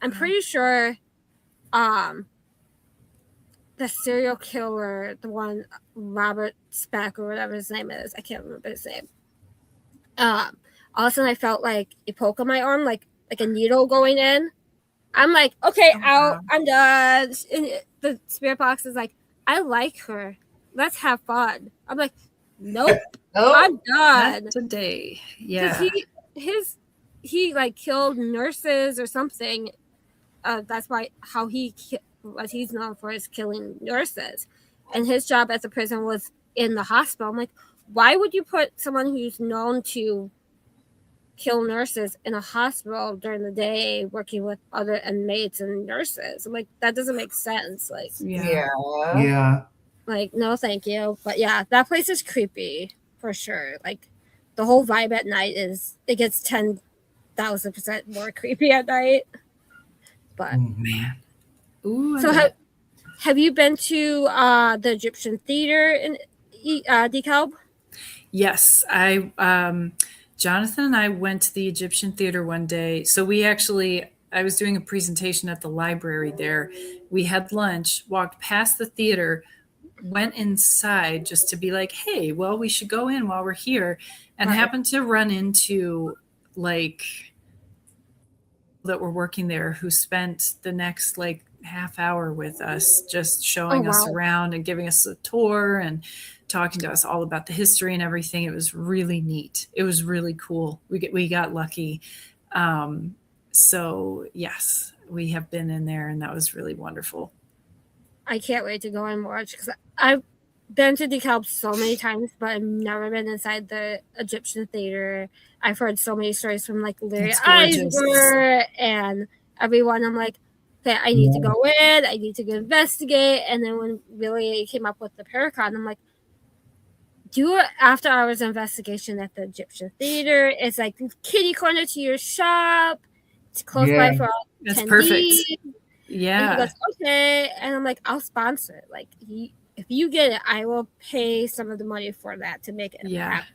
I'm pretty sure, the serial killer, the one Robert Speck or whatever his name is, I can't remember his name. All of a sudden I felt like a poke on my arm, like a needle going in. I'm like, okay, out. I'm done. And the spirit box is like, I like her. Let's have fun. I'm like, nope, Oh, I'm done. Not today. Yeah. Because he like killed nurses or something. That's why what he's known for is killing nurses, and his job at the prison was in the hospital. I'm like, why would you put someone who's known to kill nurses in a hospital during the day working with other inmates and nurses? I'm like, that doesn't make sense. Like, Yeah. like, no, thank you. But yeah, that place is creepy for sure. Like, the whole vibe at night it gets 10,000% more creepy at night. But Man. Ooh, so have you been to the Egyptian theater in DeKalb? Yes, Jonathan and I went to the Egyptian theater one day. So I was doing a presentation at the library there. We had lunch, walked past the theater, went inside just to be like, hey, well, we should go in while we're here, and happened to run into like that were working there who spent the next like half hour with us, just showing us around and giving us a tour and talking to us all about the history and everything. It was really neat. It was really cool. We got lucky. So yes, we have been in there, and that was really wonderful. I can't wait to go and watch, because I've been to DeKalb so many times, but I've never been inside the Egyptian theater. I've heard so many stories from like Larry Eisner and everyone. I'm like, okay, I need to go in. I need to go investigate. And then when Billy came up with the Paracon, I'm like, do an after hours investigation at the Egyptian theater. It's like kitty corner to your shop. It's close by for all That's attendees. perfect. Yeah. And he goes, okay. And I'm like, I'll sponsor it. Like, if you get it, I will pay some of the money for that to make it happen.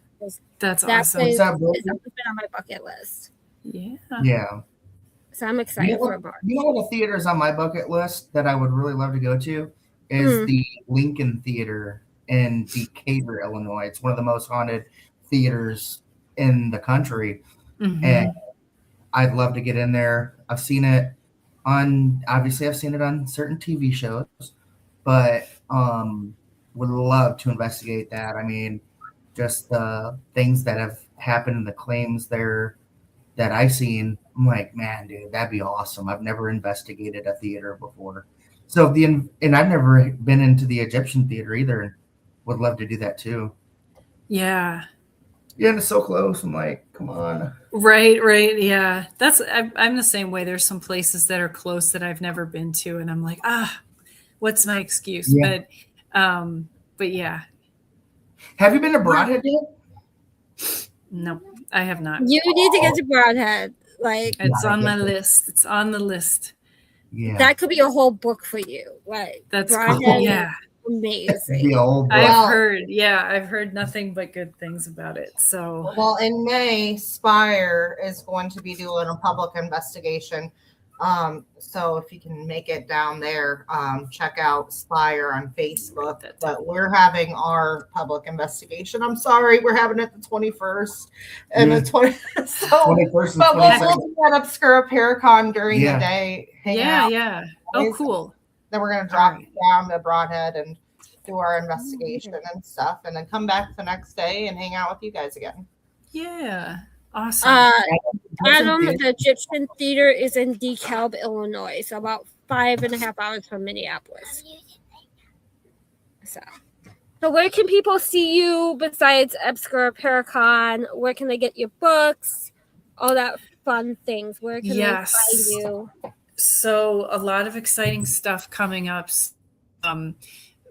That's awesome. It's been on my bucket list. Yeah. So I'm excited for March. You know what, the theaters on my bucket list that I would really love to go to is the Lincoln Theater in Decatur, Illinois. It's one of the most haunted theaters in the country. Mm-hmm. And I'd love to get in there. I've seen it on certain TV shows, but would love to investigate that. I mean, just the things that have happened and the claims there that I've seen, I'm like, man, dude, that'd be awesome. I've never investigated a theater before. So and I've never been into the Egyptian theater either, and would love to do that too. Yeah. Yeah, and it's so close. I'm like, come on. Right. Yeah. I'm the same way. There's some places that are close that I've never been to, and I'm like, what's my excuse? Yeah. But yeah. Have you been to Broadhead yet? No, I have not. You need to get to Broadhead. Like, it's on my list. It's on the list. Yeah. That could be a whole book for you. Like, that's Broadhead, cool. Yeah. Amazing. I've heard nothing but good things about it. So, well, in May, Spire is going to be doing a public investigation. So if you can make it down there, check out Spire on Facebook. But we're having our public investigation. I'm sorry, we're having it the 21st and the 20th. So, 21st, but we'll do that Obscura Paracon during the day. Yeah. Oh, cool. Then we're going to drop down to Broadhead and do our investigation and stuff, and then come back the next day and hang out with you guys again. Yeah. Awesome. Adam, the Egyptian Theater is in DeKalb, Illinois, so about 5.5 hours from Minneapolis. So where can people see you besides Obscura Paracon? Where can they get your books? All that fun things. Where can they find you? So a lot of exciting stuff coming up.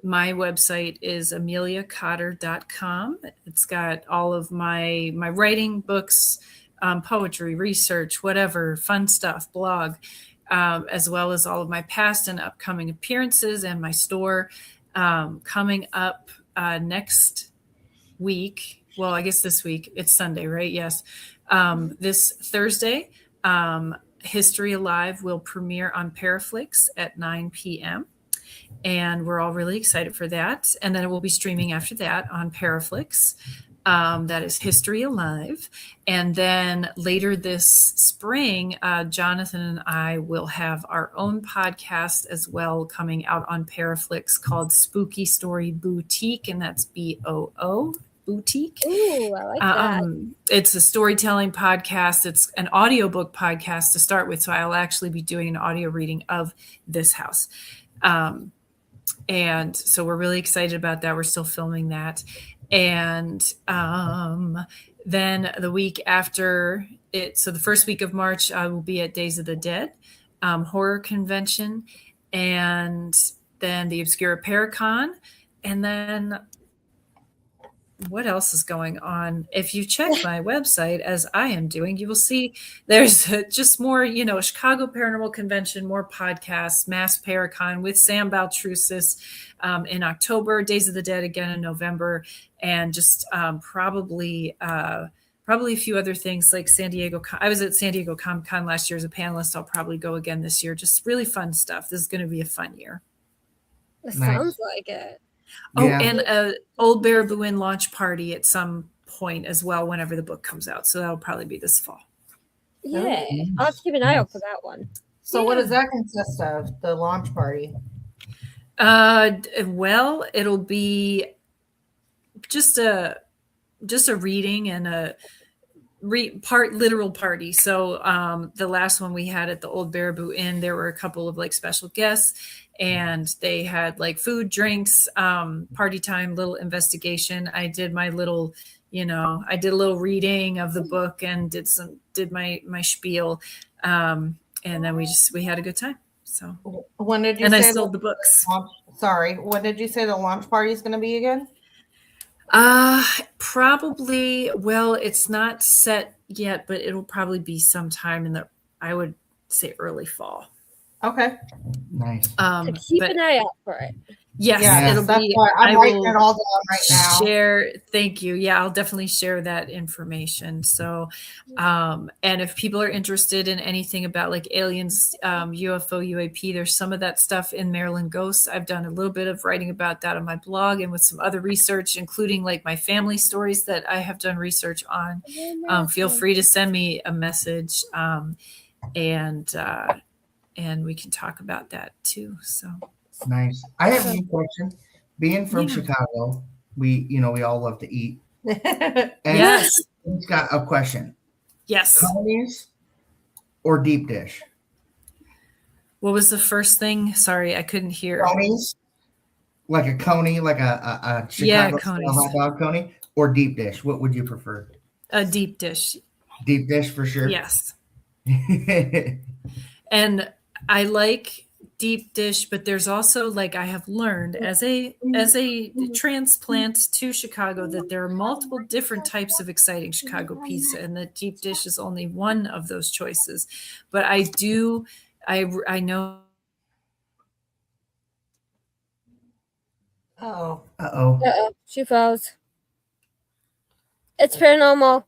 My website is ameliacotter.com. It's got all of my writing, books, poetry, research, whatever, fun stuff, blog, as well as all of my past and upcoming appearances and my store. Coming up next week. Well, I guess this week. It's Sunday, right? Yes. This Thursday, History Alive will premiere on Paraflix at 9 p.m. And we're all really excited for that. And then it will be streaming after that on Paraflix. That is History Alive. And then later this spring, Jonathan and I will have our own podcast as well coming out on Paraflix called Spooky Story Boutique. And that's BOO, Boutique. Ooh, I like that. It's a storytelling podcast. It's an audiobook podcast to start with. So I'll actually be doing an audio reading of this house. And so we're really excited about that. We're still filming that. And then the week after it, so the first week of March, I will be at Days of the Dead horror convention, and then the Obscura Paracon. And then what else is going on? If you check my website, as I am doing, you will see there's just more, Chicago Paranormal Convention, more podcasts, Mass Paracon with Sam Baltrusis in October, Days of the Dead again in November, and just probably a few other things like San Diego. I was at San Diego Comic-Con last year as a panelist. I'll probably go again this year. Just really fun stuff. This is going to be a fun year. It sounds like it. Oh, yeah. And a Old Baraboo Inn launch party at some point as well, whenever the book comes out. So that'll probably be this fall. Yeah, I'll have to keep an eye out for that one. So what does that consist of, the launch party? Well, it'll be just a reading and a literal party. So the last one we had at the Old Baraboo Inn, there were a couple of like special guests, and they had like food, drinks, party time, little investigation. I did my little, I did a little reading of the book and did my spiel. And then we had a good time. So when did you and say I sold the books. When did you say the launch party is going to be again? Probably, well, it's not set yet, but it'll probably be sometime I would say early fall. Okay. Nice. So keep an eye out for it. Yes, it'll be. I'm writing it all down right now. Thank you. Yeah, I'll definitely share that information. So, and if people are interested in anything about like aliens, UFO, UAP, there's some of that stuff in Maryland Ghosts. I've done a little bit of writing about that on my blog and with some other research, including like my family stories that I have done research on. Feel free to send me a message, and we can talk about that too. So. Nice. I have one question. Being from Chicago, we all love to eat. And yes. He's got a question. Yes. Conies or deep dish? What was the first thing? Sorry, I couldn't hear. Conies? Like a coney, like a Chicago style hot dog coney, or deep dish? What would you prefer? A deep dish. Deep dish for sure. Yes. And I like deep dish, but there's also, like, I have learned as a transplant to Chicago that there are multiple different types of exciting Chicago pizza, and the deep dish is only one of those choices. But I know. Uh-oh. She froze. It's paranormal.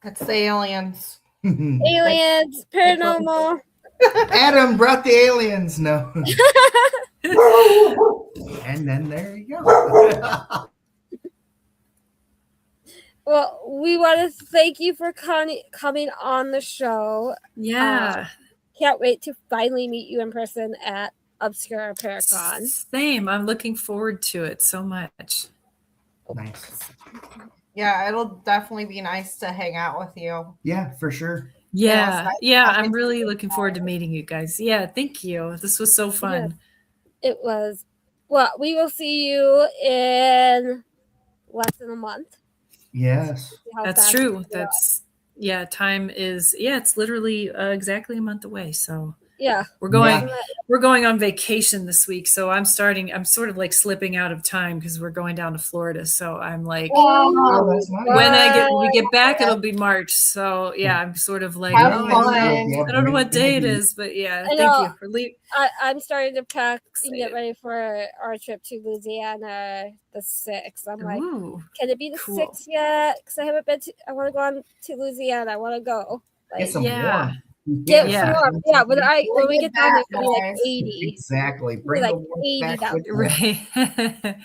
It's the aliens. Aliens, paranormal. Adam brought the aliens. No. And then there you go. Well, we want to thank you for coming on the show. Yeah. Can't wait to finally meet you in person at Obscura Paracon. Same. I'm looking forward to it so much. Nice. Yeah, it'll definitely be nice to hang out with you. Yeah, for sure. Yeah. I'm really looking forward to meeting you guys. Yeah, thank you. This was so fun. Yeah, it was. Well, we will see you in less than a month. Yes. That's true. Time is, it's literally exactly a month away. So yeah, we're going on vacation this week. So I'm sort of like slipping out of time because we're going down to Florida. So I'm like, when we get back, it'll be March. So yeah, I'm sort of like, I don't know what day it is, but yeah, thank you for leaving. I'm starting to pack and get ready for our trip to Louisiana the 6th. I'm like, can it be the 6th yet? Because I haven't been I want to go on to Louisiana. I want to go. Get some warm. Get warm. Yeah, when we get down there, it's gonna be like 80. Exactly. Bring like 80 down there. Right.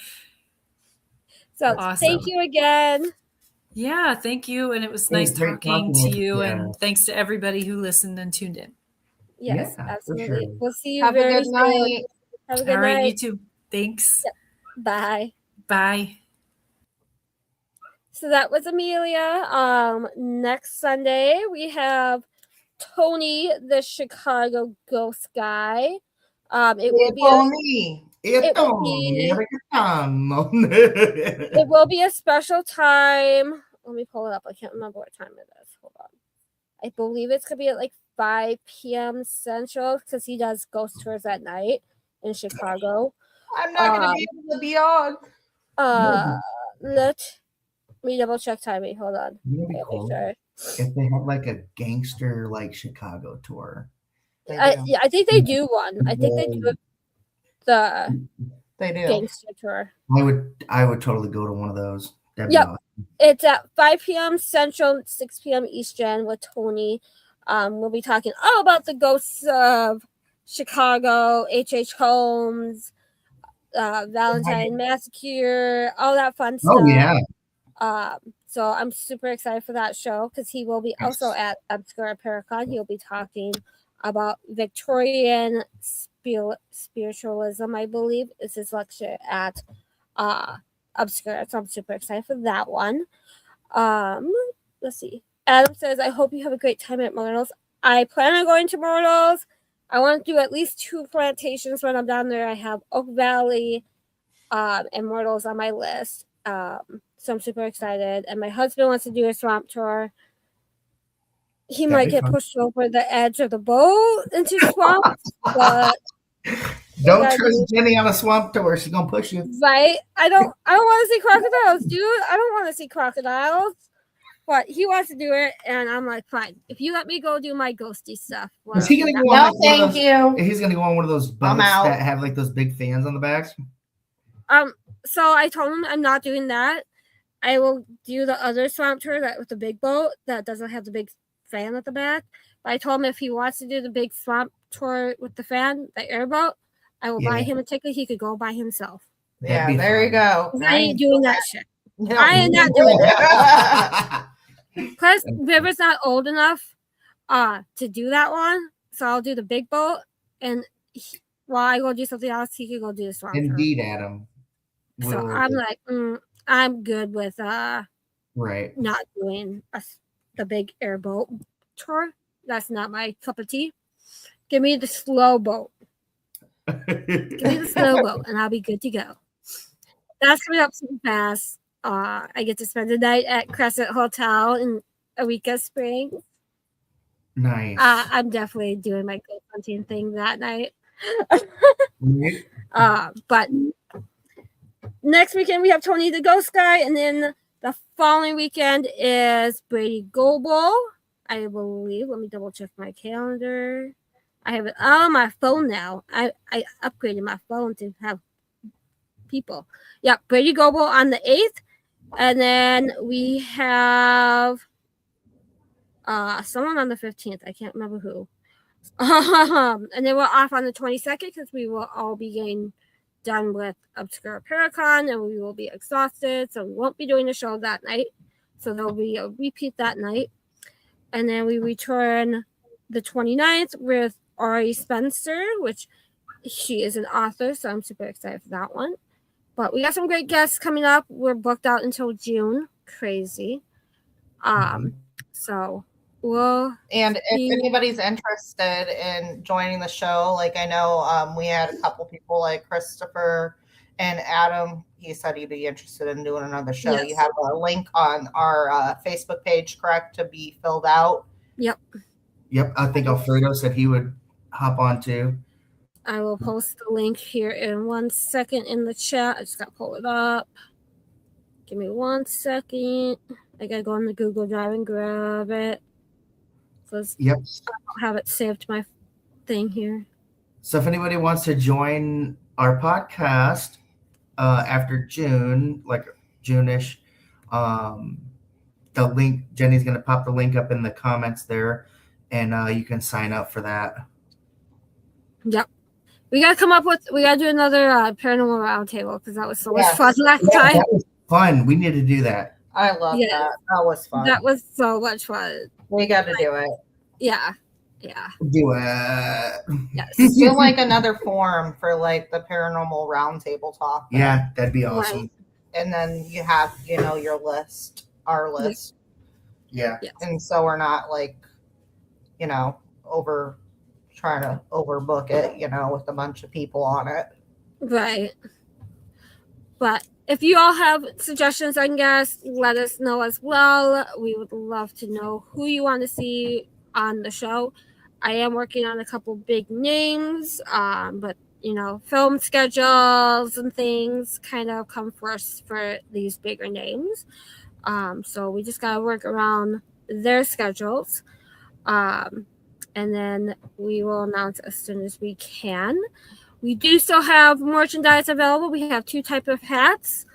So awesome. Thank you again. Yeah, thank you. And it was nice talking to you. And thanks to everybody who listened and tuned in. Yes, absolutely. Sure. We'll see you Have very a good soon. night. Have a good night. All right, you too. Thanks. Yeah. Bye. Bye. So that was Amelia. Next Sunday we have Tony, the Chicago ghost guy. It will be it will be a special time. Let me pull it up. I can't remember what time it is. Hold on. I believe it's gonna be at like 5 p.m. Central because he does ghost tours at night in Chicago. I'm not gonna be able to be on. Let me double check timing. Hold on. Cool. Sure. If they have like a gangster like Chicago tour. I think they do one. I think they do They do gangster tour. I would totally go to one of those. Yep. Awesome. It's at 5 p.m. Central, 6 p.m. Eastern with Tony. We'll be talking all about the ghosts of Chicago, H.H. Holmes, Valentine Massacre, all that fun stuff. Oh, yeah. So I'm super excited for that show because he will be also at Obscura Paracon. He'll be talking about Victorian spiritualism, I believe, is his lecture at Obscura. So I'm super excited for that one. Let's see. Adam says, I hope you have a great time at Myrtles. I plan on going to Myrtles. I want to do at least 2 plantations when I'm down there. I have Oak Valley and Myrtles on my list. So I'm super excited. And my husband wants to do a swamp tour. He might get pushed over the edge of the boat into the swamp. But don't trust Jenny on a swamp tour. She's gonna push you. Right? I don't want to see crocodiles, dude. I don't want to see crocodiles. But he wants to do it, and I'm like, fine. If you let me go do my ghosty stuff. Is he gonna go on thank you. He's gonna go on one of those boats that have like those big fans on the backs. So I told him I'm not doing that. I will do the other swamp tour that with the big boat that doesn't have the big fan at the back. But I told him if he wants to do the big swamp tour with the fan, the airboat, I will buy him a ticket. He could go by himself. Yeah, there you go. I ain't doing that shit. No. I am not doing that. Plus, River's not old enough to do that one. So I'll do the big boat. And while I go do something else, he could go do the swamp tour. Indeed, Adam. So I'm like, I'm good with right not doing the big airboat tour. That's not my cup of tea. Give me the slow boat. Give me the slow boat, and I'll be good to go. That's coming up so fast. I get to spend the night at Crescent Hotel in Eureka Springs. Nice. I'm definitely doing my ghost hunting thing that night. But next weekend we have Tony the Ghost Guy, and then the following weekend is Brady Goebel, I believe. Let me double check my calendar. I have it on my phone now. I upgraded my phone to have people. Yeah, Brady Goebel on the 8th. And then we have someone on the 15th. I can't remember who. And then we're off on the 22nd because we will all be getting done with Obscura Paracon and we will be exhausted. So we won't be doing the show that night. So there'll be a repeat that night. And then we return the 29th with R.I.P. Spencer, which she is an author. So I'm super excited for that one. But we got some great guests coming up. We're booked out until June. Crazy. So we'll. And if anybody's interested in joining the show, like I know we had a couple people like Christopher and Adam. He said he'd be interested in doing another show. Yes. You have a link on our Facebook page, correct, to be filled out? Yep. I think Alfredo said he would hop on too. I will post the link here in 1 second in the chat. I just got to pull it up. Give me 1 second. I got to go on the Google Drive and grab it. Because I don't have it saved to my thing here. So if anybody wants to join our podcast after June, like June-ish, the link, Jenny's going to pop the link up in the comments there, and you can sign up for that. Yep. We got to do another paranormal roundtable because that was so much fun last time. That was fun. We need to do that. I love that. That was fun. That was so much fun. We got to do it. Yeah. Do it. Yes. Do like another forum for like the paranormal roundtable talk. Yeah, that'd be awesome. Right. and then you have, your list, our list. Yeah. Yes. And so we're not like, trying to overbook it, with a bunch of people on it. Right. But if you all have suggestions on guests, let us know as well. We would love to know who you want to see on the show. I am working on a couple big names, but film schedules and things kind of come first for these bigger names. So we just gotta work around their schedules, and then we will announce as soon as we can. We do still have merchandise available. We have 2 types of hats.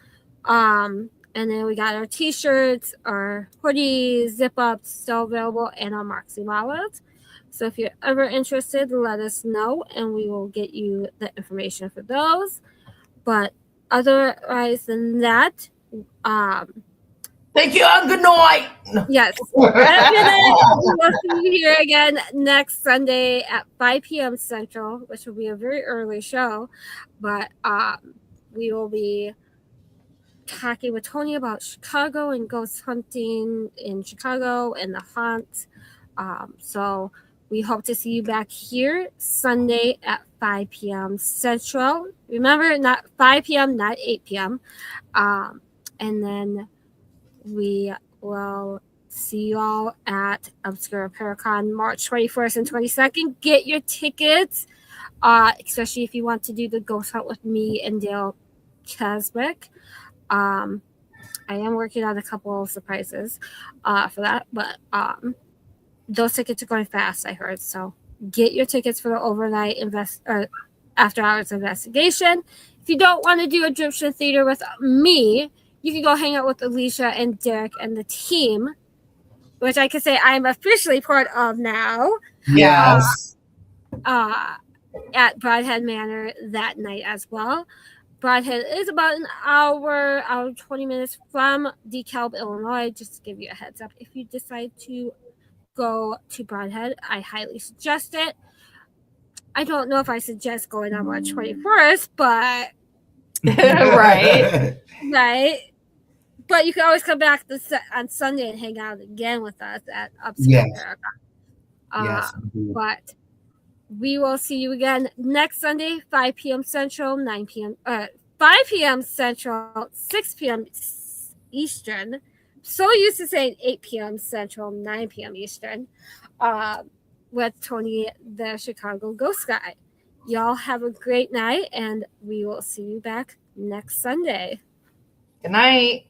And then we got our t-shirts, our hoodies, zip-ups still available, and our Moxie wallets. So if you're ever interested, let us know, and we will get you the information for those. But otherwise than that, thank you and good night. yes. We will see you here again next Sunday at 5 p.m. Central, which will be a very early show. But we will be talking with Tony about Chicago and ghost hunting in Chicago and the haunt. So we hope to see you back here Sunday at 5 p.m. Central. Remember, not 5 p.m., not 8 p.m. And then we will see you all at Obscura Paracon March 21st and 22nd. Get your tickets, especially if you want to do the ghost hunt with me and Dale Chaswick. I am working on a couple of surprises for that, but those tickets are going fast, I heard. So get your tickets for the overnight after hours investigation. If you don't want to do Egyptian theater with me, you can go hang out with Alicia and Derek and the team, which I can say I'm officially part of now. Yes. At Broadhead Manor that night as well. Broadhead is about an hour 20 minutes from DeKalb, Illinois. Just to give you a heads up, if you decide to go to Broadhead, I highly suggest it. I don't know if I suggest going on March 21st, but Right. Right. But you can always come back on Sunday and hang out again with us at Upscale Paragon. Yes. But we will see you again next Sunday, 5 p.m. Central, 5 p.m. Central, 6 p.m. Eastern. So used to saying 8 p.m. Central, 9 p.m. Eastern, with Tony, the Chicago Ghost Guy. Y'all have a great night, and we will see you back next Sunday. Good night.